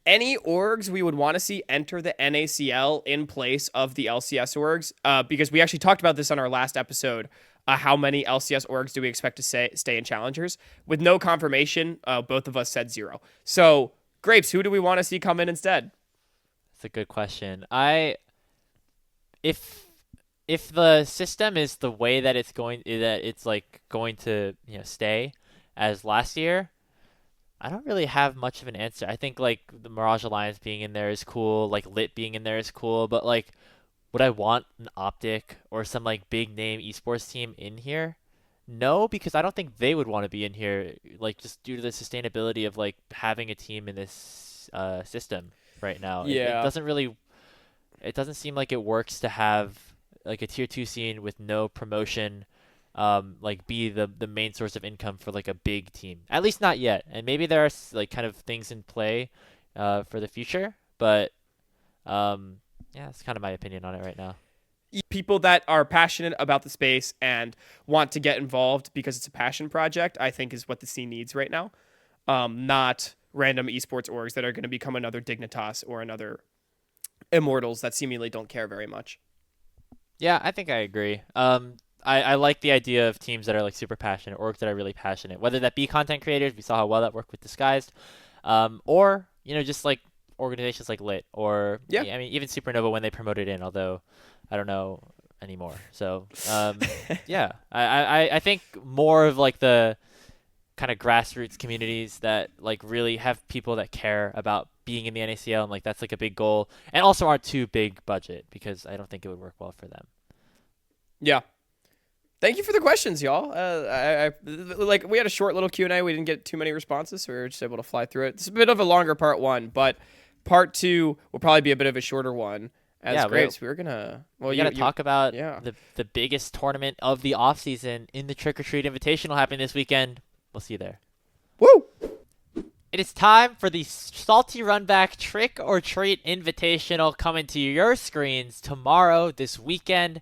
Any orgs we would want to see enter the NACL in place of the LCS orgs? Because we actually talked about this on our last episode. How many LCS orgs do we expect to stay in challengers? With no confirmation, both of us said 0. So, Grapes, who do we want to see come in instead? That's a good question. If if the system is the way that it's like going to stay as last year, I don't really have much of an answer. I think like the Mirage Alliance being in there is cool, like Lit being in there is cool, but like would I want an Optic or some like big name esports team in here? No, because I don't think they would want to be in here, like just due to the sustainability of like having a team in this system right now. It Yeah. doesn't really, it doesn't seem like it works to have like a tier 2 scene with no promotion, like be the main source of income for like a big team. At least not yet. And maybe there are like kind of things in play for the future, but yeah, that's kind of my opinion on it right now. People that are passionate about the space and want to get involved because it's a passion project, I think is what the scene needs right now. Not random esports orgs that are going to become another Dignitas or another Immortals that seemingly don't care very much. Yeah, I think I agree. I like the idea of teams that are like super passionate, orgs that are really passionate, whether that be content creators. We saw how well that worked with Disguised, or just like organizations like Lit, or Yeah. I mean even Supernova when they promoted in. Although I don't know anymore. So yeah, I think more of like the kind of grassroots communities that like really have people that care about being in the NACL, and like that's like a big goal, and also aren't too big budget because I don't think it would work well for them. Yeah. Thank you for the questions, y'all. Like we had a short little Q&A. We didn't get too many responses, so we were just able to fly through it. It's a bit of a longer part 1, but part 2 will probably be a bit of a shorter one. As Yeah, Grapes, we're gonna. Well, we got to talk about yeah. the biggest tournament of the off season in the Trick or Treat Invitational happening this weekend. We'll see you there. Woo! It is time for the Salty Runback Trick or Treat Invitational coming to your screens tomorrow, this weekend.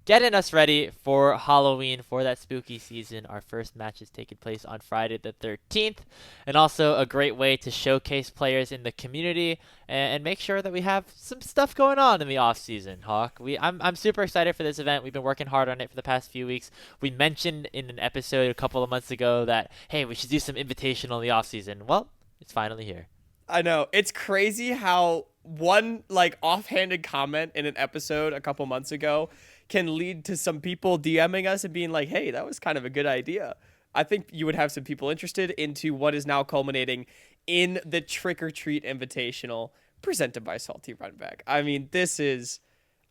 Getting us ready for Halloween, for that spooky season. Our first match is taking place on Friday the 13th, and also a great way to showcase players in the community and make sure that we have some stuff going on in the off season. Hawk, I'm super excited for this event. We've been working hard on it for the past few weeks. We mentioned in an episode a couple of months ago that hey, we should do some invitational in the off season. Well, it's finally here. I know. It's crazy how one like offhanded comment in an episode a couple months ago can lead to some people DMing us and being like, "Hey, that was kind of a good idea." I think you would have some people interested into what is now culminating in the Trick or Treat Invitational presented by Salty Runback. I mean, this is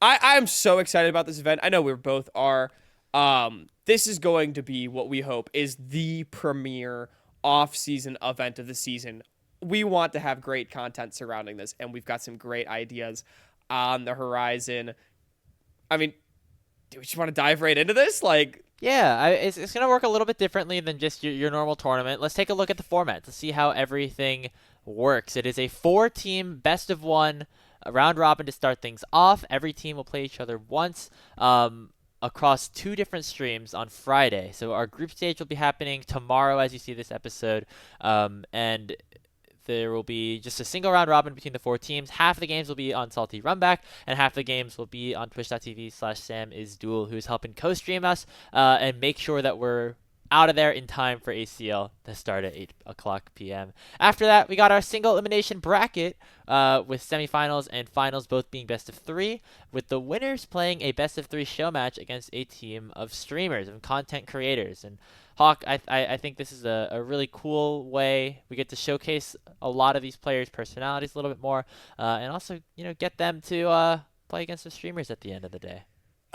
I'm so excited about this event. I know we both are. This is going to be what we hope is the premier off-season event of the season. We want to have great content surrounding this, and we've got some great ideas on the horizon. I mean, do we just want to dive right into this? Like, Yeah, it's going to work a little bit differently than just your normal tournament. Let's take a look at the format to see how everything works. It is a 4-team best of 1 round robin to start things off. Every team will play each other once across 2 different streams on Friday. So our group stage will be happening tomorrow as you see this episode. And there will be just a single round robin between the 4 teams. Half the games will be on Salty Runback, and half the games will be on twitch.tv/SamIsDuel, who's helping co-stream us and make sure that we're out of there in time for ACL to start at 8 o'clock p.m. After that, we got our single elimination bracket with semifinals and finals both being best of 3, with the winners playing a best of 3 show match against a team of streamers and content creators. And Hawk, I think this is a really cool way we get to showcase a lot of these players' personalities a little bit more, and also get them to play against the streamers at the end of the day.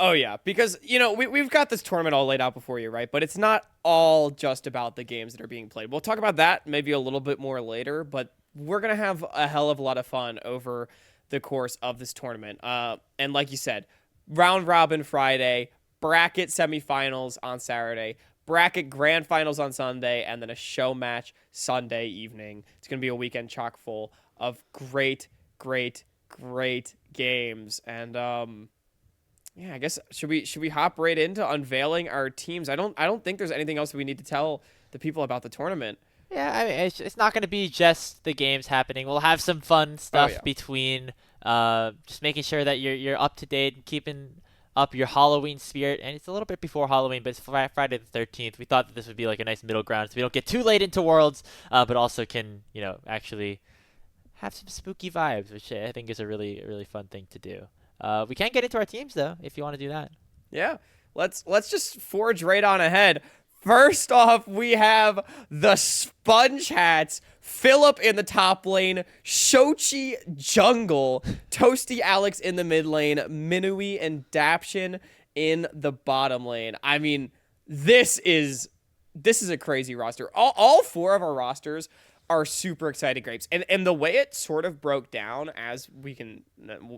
Oh, yeah, because, we've got this tournament all laid out before you, right? But it's not all just about the games that are being played. We'll talk about that maybe a little bit more later, but we're going to have a hell of a lot of fun over the course of this tournament. And like you said, round robin Friday, bracket semifinals on Saturday, bracket grand finals on Sunday, and then a show match Sunday evening. It's going to be a weekend chock full of great, great, great games. And, yeah, I guess should we hop right into unveiling our teams? I don't think there's anything else we need to tell the people about the tournament. Yeah, I mean it's not going to be just the games happening. We'll have some fun stuff between just making sure that you're up to date and keeping up your Halloween spirit. And it's a little bit before Halloween, but it's Friday the 13th. We thought that this would be like a nice middle ground so we don't get too late into Worlds, but also can actually have some spooky vibes, which I think is a really really fun thing to do. We can get into our teams, though, if you want to do that. Yeah, let's just forge right on ahead. First off, we have the Sponge Hats, Philip in the top lane, Shochi jungle, Toasty Alex in the mid lane, Minui and Dapshin in the bottom lane. I mean, this is a crazy roster. All 4 of our rosters are super exciting grapes. And the way it sort of broke down, as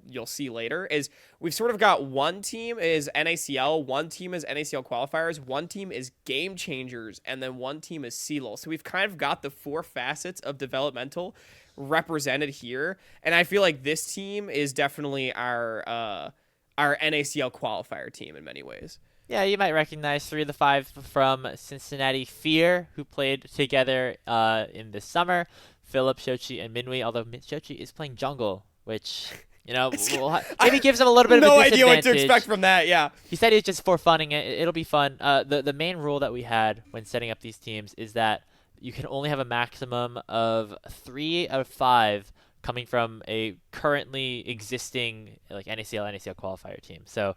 you'll see later, is we've sort of got one team is NACL, one team is NACL qualifiers, one team is game changers, and then one team is CLOL. So we've kind of got the 4 facets of developmental represented here. And I feel like this team is definitely our NACL qualifier team in many ways. Yeah, you might recognize 3 of the 5 from Cincinnati Fear, who played together in the summer. Philip, Shochi, and Minui, although Shochi is playing jungle, which, maybe gives him a little bit of a disadvantage. No idea what to expect from that, yeah. He said he's just for funning it. It'll be fun. The main rule that we had when setting up these teams is that you can only have a maximum of 3 out of 5 coming from a currently existing NACL qualifier team. So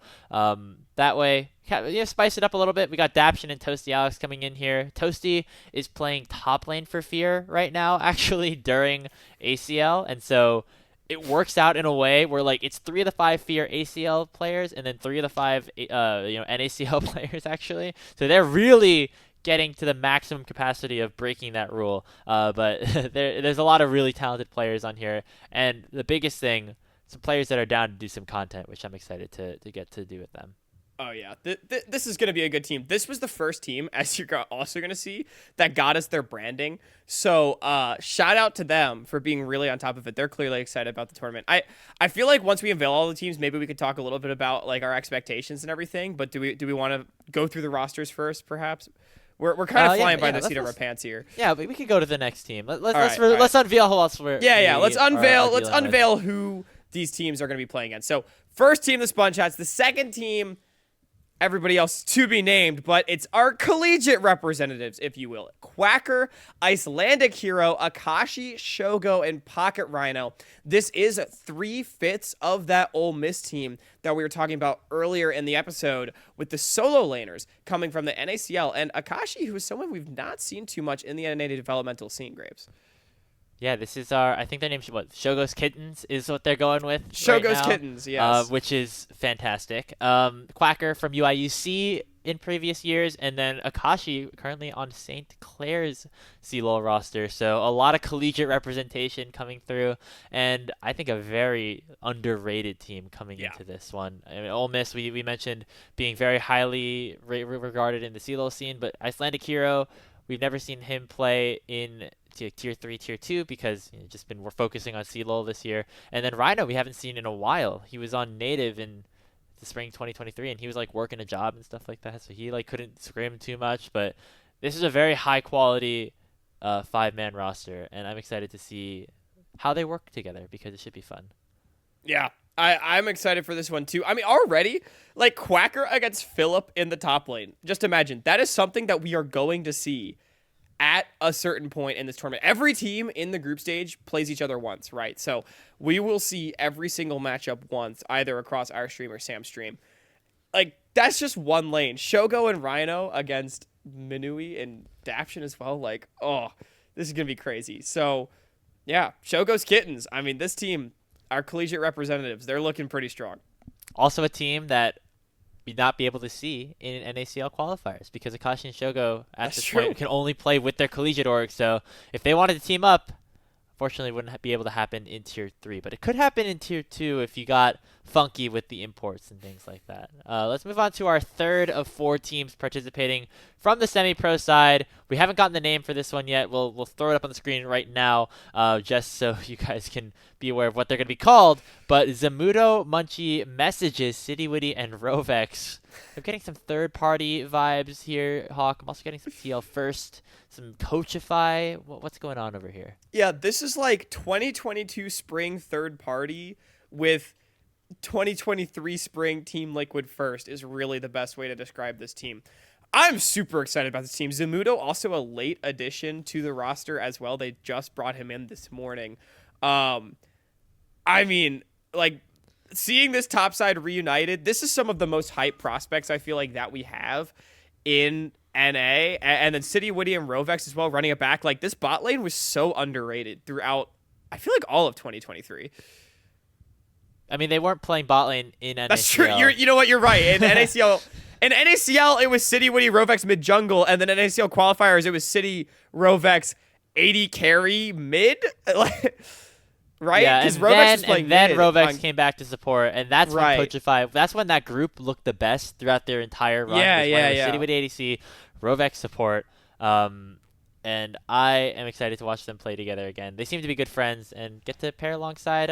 that way, spice it up a little bit. We got Dapshin and Toasty Alex coming in here. Toasty is playing top lane for Fear right now, actually, during ACL. And so it works out in a way where it's 3 of the 5 Fear ACL players and then 3 of the 5 NACL players, actually. So they're really getting to the maximum capacity of breaking that rule, but there's a lot of really talented players on here, and the biggest thing, some players that are down to do some content, which I'm excited to get to do with them. Oh yeah, this is going to be a good team. This was the first team, as you're also going to see, that got us their branding. So shout out to them for being really on top of it. They're clearly excited about the tournament. I feel like once we unveil all the teams, maybe we could talk a little bit about our expectations and everything. But do we want to go through the rosters first, perhaps? We're kind of flying by the seat of our pants here. Yeah, but we could go to the next team. Let's unveil who else we're. Yeah. Let's unveil who these teams are going to be playing against. So first team, the Sponge Hats. The second team, everybody else to be named, but it's our collegiate representatives, if you will. Quacker, Icelandic Hero, Akashi, Shogo, and Pocket Rhino. This is 3/5 of that Ole Miss team that we were talking about earlier in the episode with the solo laners coming from the NACL. And Akashi, who is someone we've not seen too much in the NA developmental scene, Graves. Yeah, this is I think their name's Shogo's Kittens is what they're going with. Shogo's Kittens, yes. Which is fantastic. Quacker from UIUC in previous years, and then Akashi currently on St. Clair's CLOL roster. So a lot of collegiate representation coming through, and I think a very underrated team coming into this one. I mean, Ole Miss, we mentioned being very highly regarded in the CLOL scene, but Icelandic Hero, we've never seen him play in tier 3, tier 2 because we're focusing on CLOL this year. And then Rhino we haven't seen in a while. He was on native in the spring 2023 and he was working a job and stuff like that, so he couldn't scrim too much. But this is a very high quality 5-man roster, and I'm excited to see how they work together because it should be fun. Yeah, I'm excited for this one too. I mean, already, like Quacker against Philip in the top lane. Just imagine that is something that we are going to see at a certain point in this tournament. Every team in the group stage plays each other once, right? So we will see every single matchup once, either across our stream or Sam's stream. Like, that's just one lane. Shogo and Rhino against Minui and Daption as well. Like, oh, this is going to be crazy. So, yeah, Shogo's Kittens. I mean, this team, our collegiate representatives, they're looking pretty strong. Also a team that we'd not be able to see in NACL qualifiers because Akashi and Shogo at That's this true. point can only play with their collegiate org. So if they wanted to team up, fortunately, it wouldn't be able to happen in Tier 3. But it could happen in Tier 2 if you got funky with the imports and things like that. Let's move on to our third of 4 teams participating from the semi-pro side. We haven't gotten the name for this one yet. We'll throw it up on the screen right now just so you guys can be aware of what they're going to be called. But Zamudo, Munchie, Messages, City Witty, and Rovex. I'm getting some third-party vibes here, Hawk. I'm also getting some TL First, some Coachify. What's going on over here? Yeah, this is like 2022 spring third party with 2023 spring Team Liquid first is really the best way to describe this team. I'm super excited about this team. Zamudo, also a late addition to the roster as well. They just brought him in this morning. I mean, like, seeing this top side reunited, this is some of the most hype prospects I feel like that we have in NA, and then City Witty and Rovex as well running it back. Like, this bot lane was so underrated throughout, I feel like, all of 2023. I mean, they weren't playing bot lane in NACL. That's true. You know what? You're right. In NACL, it was City Witty, Rovex mid jungle, and then NACL qualifiers, it was City, Rovex, 80 carry mid. Right? Yeah, Because Rovex was playing then mid Rovex came back to support, and that's Right. when Coachify. That's when that group looked the best throughout their entire run. Yeah, was when yeah, it was yeah. City with ADC, Rovex support, and I am excited to watch them play together again. They seem to be good friends and get to pair alongside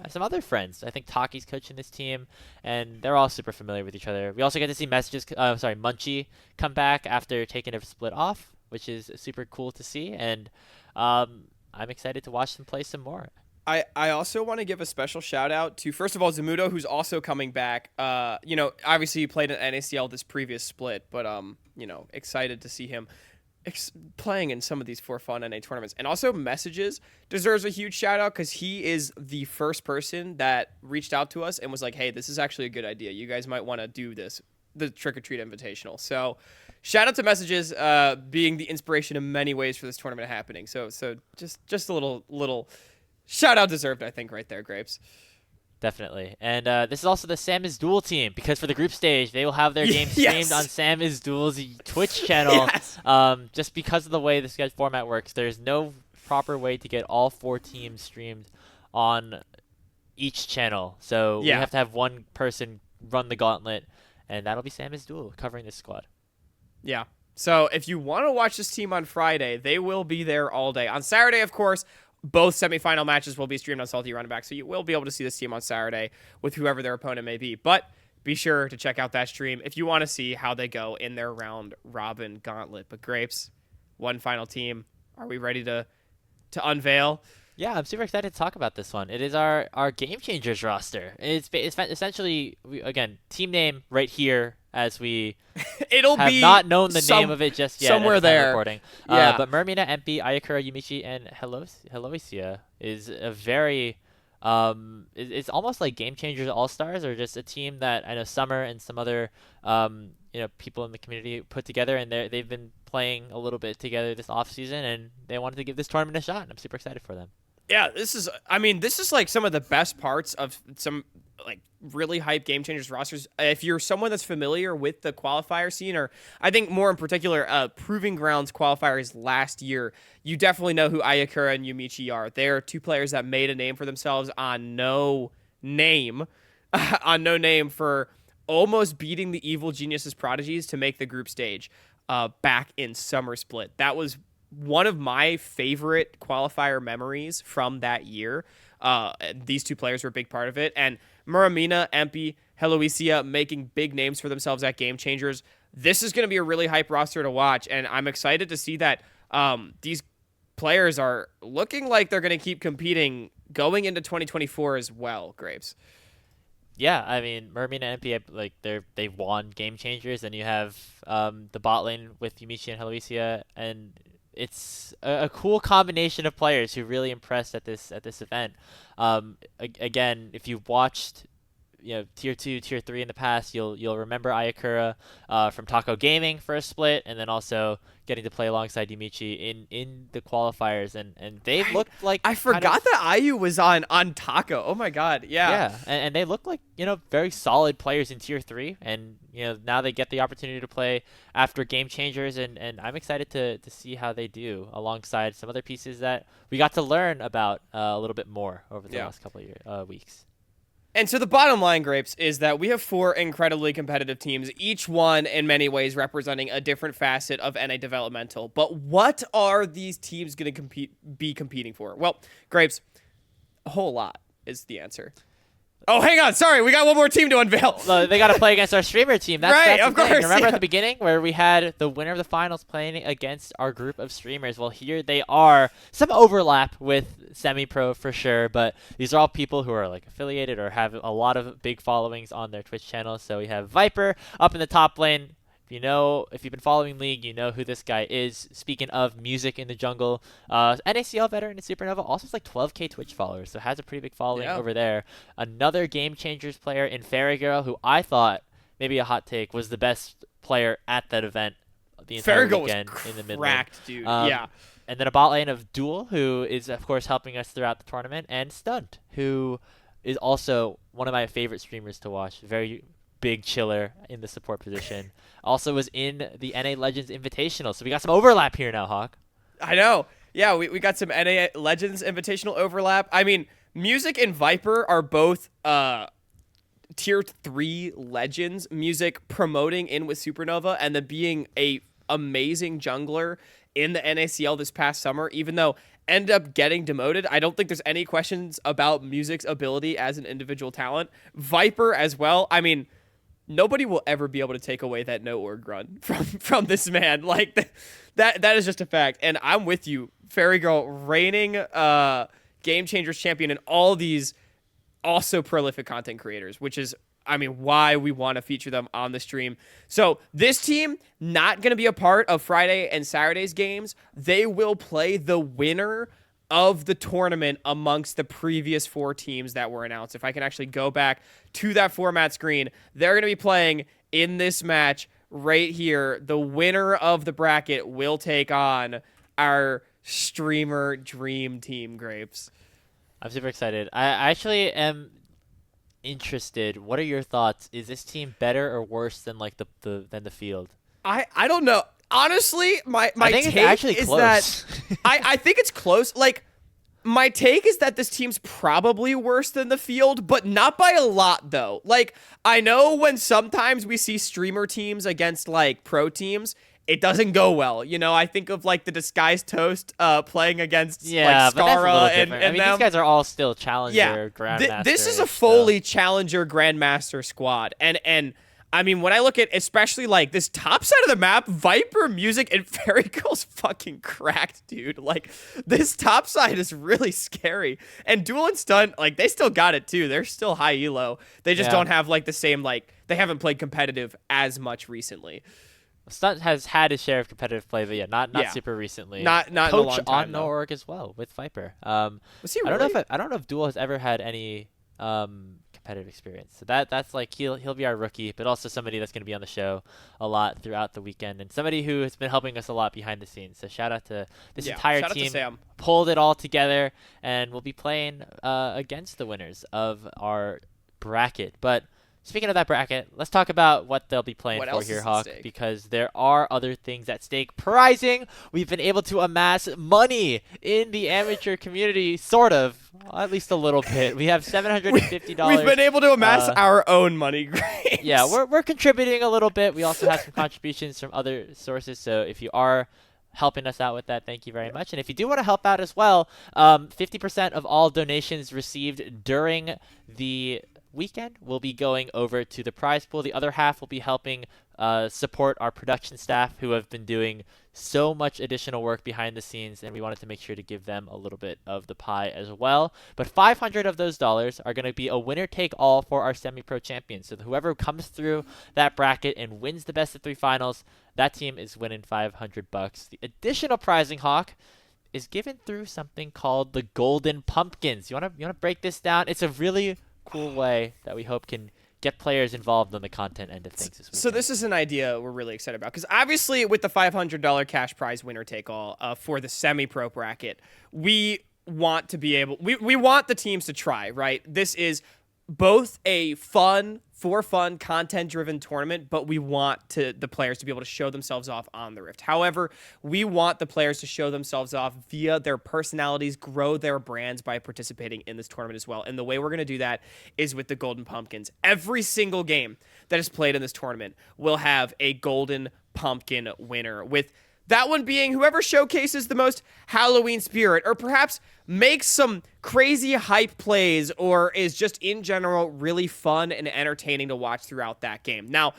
some other friends. I think Taki's coaching this team, and they're all super familiar with each other. We also get to see Munchie come back after taking a split off, which is super cool to see, and I'm excited to watch them play some more. I also want to give a special shout out to, first of all, Zamudo, who's also coming back. Obviously he played in NACL this previous split, but excited to see him playing in some of these for fun NA tournaments. And also Messages deserves a huge shout out because he is the first person that reached out to us and was like, hey, this is actually a good idea. You guys might want to do this, the Trick or Treat Invitational. So shout out to Messages being the inspiration in many ways for this tournament happening. So just a little shout out deserved, I think, right there, Grapes. Definitely. And this is also the Sam is Duel team, because for the group stage, they will have their game streamed on Sam is Duel's Twitch channel. Yes. Just because of the way this format works, there's no proper way to get all 4 teams streamed on each channel. So we have to have one person run the gauntlet, and that'll be Sam is Duel covering this squad. Yeah. So if you want to watch this team on Friday, they will be there all day. On Saturday, of course, both semifinal matches will be streamed on Salty Runback, so you will be able to see this team on Saturday with whoever their opponent may be. But be sure to check out that stream if you want to see how they go in their round robin gauntlet. But Grapes, one final team. Are we ready to unveil? Yeah, I'm super excited to talk about this one. It is our Game Changers roster. It's essentially, again, team name right here, as we It'll have be not known the name of it just yet. Somewhere at the time of there. recording. Yeah. But Mermina, Empi, Ayakura, Yumichi, and Heloisia is a very it's almost like Game Changers All-Stars, or just a team that I know Summer and some other people in the community put together, and they've been playing a little bit together this offseason, and they wanted to give this tournament a shot, and I'm super excited for them. Yeah, this is like some of the best parts of some like really hype Game Changers rosters. If you're someone that's familiar with the qualifier scene, or I think more in particular, Proving Grounds qualifiers last year, you definitely know who Ayakura and Yumichi are. They're 2 players that made a name for themselves on no name, for almost beating the Evil Geniuses Prodigies to make the group stage back in Summer Split. That was one of my favorite qualifier memories from that year. These 2 players were a big part of it. And Muramina, Empi, Heloisia making big names for themselves at Game Changers. This is going to be a really hype roster to watch. And I'm excited to see that these players are looking like they're going to keep competing going into 2024 as well, Grapes. Yeah, I mean, Mermaid and MP, like they've won game changers, and you have the bot lane with Yumichi and Heloisia, and it's a cool combination of players who really impressed at this event. Again, if you've watched tier 2, tier 3 in the past, you'll remember Ayakura from Taco Gaming for a split, and then also getting to play alongside Yumichi in the qualifiers, and they've looked like I forgot that Ayu was on Taco. Oh my god, yeah. Yeah, and they look like very solid players in tier 3, and now they get the opportunity to play after game changers, and I'm excited to see how they do alongside some other pieces that we got to learn about a little bit more over the last couple of weeks. And so the bottom line, Grapes, is that we have 4 incredibly competitive teams, each one in many ways representing a different facet of NA developmental. But what are these teams going to be competing for? Well, Grapes, a whole lot is the answer. Oh, hang on. Sorry, we got one more team to unveil. They got to play against our streamer team. That's of the thing. course. Remember at the beginning where we had the winner of the finals playing against our group of streamers? Well, here they are. Some overlap with semi-pro for sure, but these are all people who are like affiliated or have a lot of big followings on their Twitch channels. So we have Viper up in the top lane. If you've been following League, you know who this guy is. Speaking of music in the jungle, NACL veteran in Supernova, also has like 12k Twitch followers, so has a pretty big following over there. Another Game Changers player in Farragirl, who I thought, maybe a hot take, was the best player at that event the entire weekend in the mid lane. Dude. And then a bot lane of Duel, who is, of course, helping us throughout the tournament, and Stunt, who is also one of my favorite streamers to watch. Very big chiller in the support position. Also was in the NA Legends Invitational. So we got some overlap here now, Hawk. I know. Yeah, we got some NA Legends Invitational overlap. I mean, Music and Viper are both tier 3 legends. Music promoting in with Supernova and then being a amazing jungler in the NACL this past summer, even though end up getting demoted. I don't think there's any questions about Music's ability as an individual talent. Viper as well. I mean, nobody will ever be able to take away that no org run from this man. Like that is just a fact. And I'm with you, Fairy Girl, reigning Game Changers champion, and all these also prolific content creators, which is, I mean, why we want to feature them on the stream. So this team not going to be a part of Friday and Saturday's games. They will play the winner of the tournament amongst the previous 4 teams that were announced. If I can actually go back to that format screen, they're going to be playing in this match right here. The winner of the bracket will take on our streamer dream team, Grapes. I'm super excited. I actually am interested. What are your thoughts? Is this team better or worse than like than the field? I don't know. Honestly, my take is close. That I think it's close. Like, my take is that this team's probably worse than the field, but not by a lot, though. Like, I know when sometimes we see streamer teams against, like, pro teams, it doesn't go well. I think of, like, the Disguised Toast playing against, like, Scara and I mean, them. these guys are all still Challenger, Grandmaster. This is a fully Challenger Grandmaster squad. And I mean, when I look at especially like this top side of the map, Viper, Music, and Fairy Girl's fucking cracked, dude. Like, this top side is really scary. And Duel and Stunt, like, they still got it too. They're still high elo. They just don't have like the same, like, they haven't played competitive as much recently. Stunt has had his share of competitive play, but not super recently. Not in a Coach long time, on no org as well with Viper. Was he really? I don't know if Duel has ever had any competitive experience. So that's like he'll be our rookie, but also somebody that's going to be on the show a lot throughout the weekend, and somebody who has been helping us a lot behind the scenes. So shout out to this entire team. Pulled it all together, and we'll be playing against the winners of our bracket. But speaking of that bracket, let's talk about what they'll be playing for here, Hawk, because there are other things at stake. Prizing, we've been able to amass money in the amateur community, sort of, at least a little bit. We have $750. We've been able to amass our own money. Great. Yeah, we're contributing a little bit. We also have some contributions from other sources, so if you are helping us out with that, thank you very much. And if you do want to help out as well, 50% of all donations received during the weekend will be going over to the prize pool. The other half will be helping support our production staff who have been doing so much additional work behind the scenes, and we wanted to make sure to give them a little bit of the pie as well. But 500 of those dollars are going to be a winner take all for our semi-pro champions. So whoever comes through that bracket and wins the best of 3 finals, that team is winning $500. The additional prizing, Hawk, is given through something called the Golden Pumpkins. You want to break this down? It's a really cool way that we hope can get players involved on the content end of things this weekend. So this is an idea we're really excited about, because obviously with the $500 cash prize winner take all for the semi-pro bracket, we want to be able, we want the teams to try, right? This is both a fun, content-driven tournament, but we want the players to be able to show themselves off on the Rift. However, we want the players to show themselves off via their personalities, grow their brands by participating in this tournament as well. And the way we're going to do that is with the Golden Pumpkins. Every single game that is played in this tournament will have a Golden Pumpkin winner, with that one being whoever showcases the most Halloween spirit, or perhaps makes some crazy hype plays, or is just in general really fun and entertaining to watch throughout that game. Now,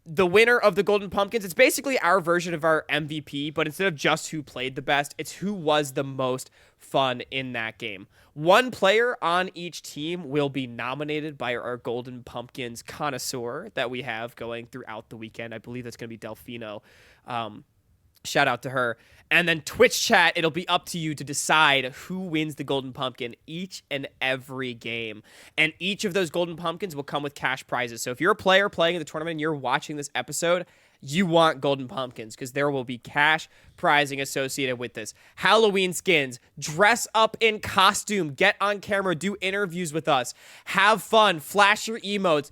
the winner of the Golden Pumpkins, it's basically our version of our MVP, but instead of just who played the best, it's who was the most fun in that game. One player on each team will be nominated by our Golden Pumpkins connoisseur that we have going throughout the weekend. I believe that's going to be Delfino. Shout out to her. And then Twitch chat, it'll be up to you to decide who wins the Golden Pumpkin each and every game. And each of those Golden Pumpkins will come with cash prizes. So if you're a player playing in the tournament and you're watching this episode, you want Golden Pumpkins, because there will be cash prizing associated with this. Halloween skins, dress up in costume, get on camera, do interviews with us, have fun, flash your emotes,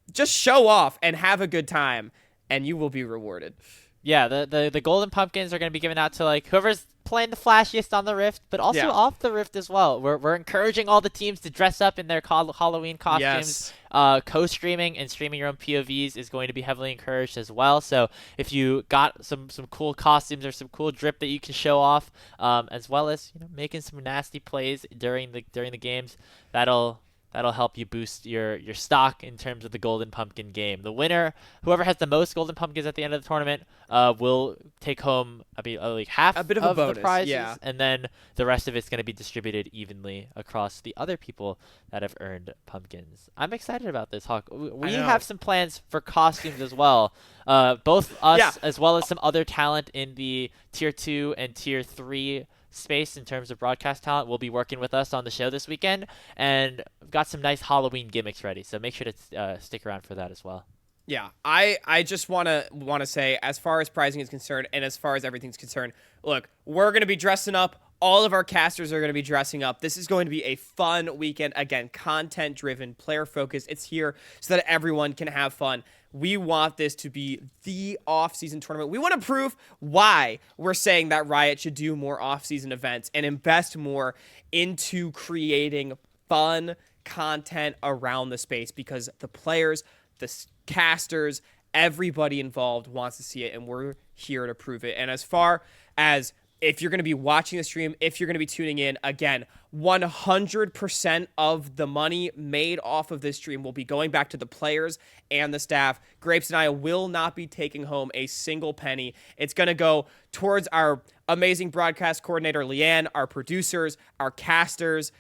just show off and have a good time, and you will be rewarded. Yeah, the Golden Pumpkins are going to be given out to like whoever's playing the flashiest on the Rift, but also off the Rift as well. We're encouraging all the teams to dress up in their Halloween costumes. Yes. Co-streaming and streaming your own POVs is going to be heavily encouraged as well. So if you got some cool costumes or some cool drip that you can show off, as well as making some nasty plays during the games, that'll help you boost your stock in terms of the Golden Pumpkin game. The winner, whoever has the most Golden Pumpkins at the end of the tournament, will take home like half a bit of a bonus, the prizes, and then the rest of it's going to be distributed evenly across the other people that have earned pumpkins. I'm excited about this, Hawk. We have some plans for costumes as well. Both us as well as some other talent in the Tier 2 and Tier 3 space in terms of broadcast talent will be working with us on the show this weekend, and we've got some nice Halloween gimmicks ready, so make sure to stick around for that as well. Yeah, I just want to say, as far as prizing is concerned and as far as everything's concerned, look, we're going to be dressing up. All of our casters are going to be dressing up. This is going to be a fun weekend. Again, content-driven, player-focused. It's here so that everyone can have fun. We want this to be the off-season tournament. We want to prove why we're saying that Riot should do more off-season events and invest more into creating fun content around the space, because the players, the casters, everybody involved wants to see it, and we're here to prove it. And as far as if you're going to be watching the stream, if you're going to be tuning in, again, 100% of the money made off of this stream will be going back to the players and the staff. Grapes and I will not be taking home a single penny. It's going to go towards our amazing broadcast coordinator, Leanne, our producers, our casters.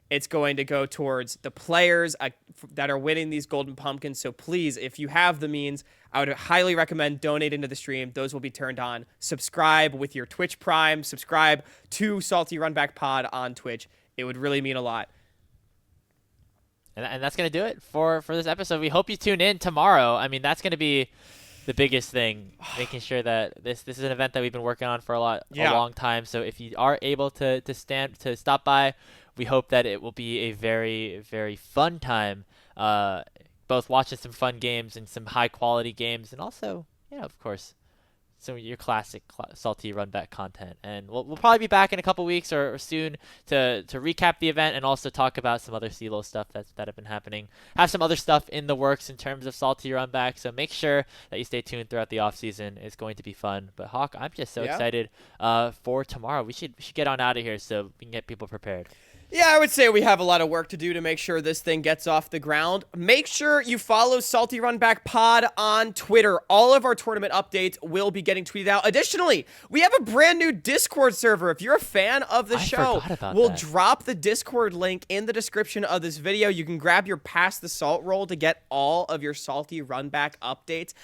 It's going to go towards the players that are winning these Golden Pumpkins. So please, if you have the means, I would highly recommend donating to the stream. Those will be turned on. Subscribe with your Twitch Prime. Subscribe to Salty Runback Pod on Twitch. It would really mean a lot. And that's going to do it for this episode. We hope you tune in tomorrow. I mean, that's going to be the biggest thing, making sure that this is an event that we've been working on for a long time. So if you are able to stop by, we hope that it will be a very, very fun time, both watching some fun games and some high-quality games, and also, of course, some of your classic Salty Runback content. And we'll probably be back in a couple weeks or soon to recap the event and also talk about some other CLOL stuff that have been happening. Have some other stuff in the works in terms of Salty Runback, so make sure that you stay tuned throughout the off-season. It's going to be fun. But Hawk, I'm just so excited for tomorrow. We should get on out of here so we can get people prepared. Yeah, I would say we have a lot of work to do to make sure this thing gets off the ground. Make sure you follow Salty Runback Pod on Twitter. All of our tournament updates will be getting tweeted out. Additionally, we have a brand new Discord server. If you're a fan of the show, we'll drop the Discord link in the description of this video. You can grab your Pass the Salt roll to get all of your Salty Runback updates.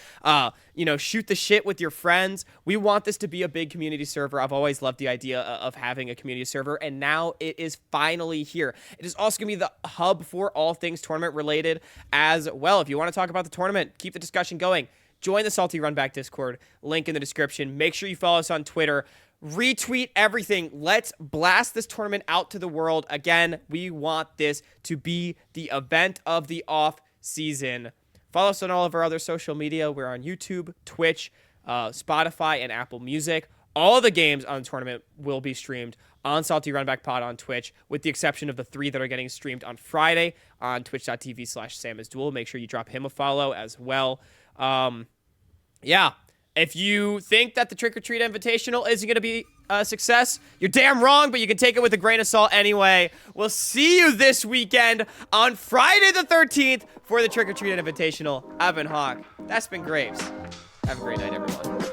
You know, shoot the shit with your friends. We want this to be a big community server. I've always loved the idea of having a community server, and now it is finally here. It is also going to be the hub for all things tournament related as well. If you want to talk about the tournament, keep the discussion going. Join the Salty Runback Discord, link in the description. Make sure you follow us on Twitter. Retweet everything. Let's blast this tournament out to the world. Again, we want this to be the event of the off season. Follow us on all of our other social media. We're on YouTube, Twitch, Spotify, and Apple Music. All the games on the tournament will be streamed on Salty Runback Pod on Twitch, with the exception of the 3 that are getting streamed on Friday on twitch.tv/SamIsDuel. Make sure you drop him a follow as well. Yeah. If you think that the Trick or Treat Invitational isn't going to be a success, you're damn wrong, but you can take it with a grain of salt anyway. We'll see you this weekend on Friday the 13th for the Trick or Treat Invitational. I've been Hawk. That's been Graves. Have a great night, everyone.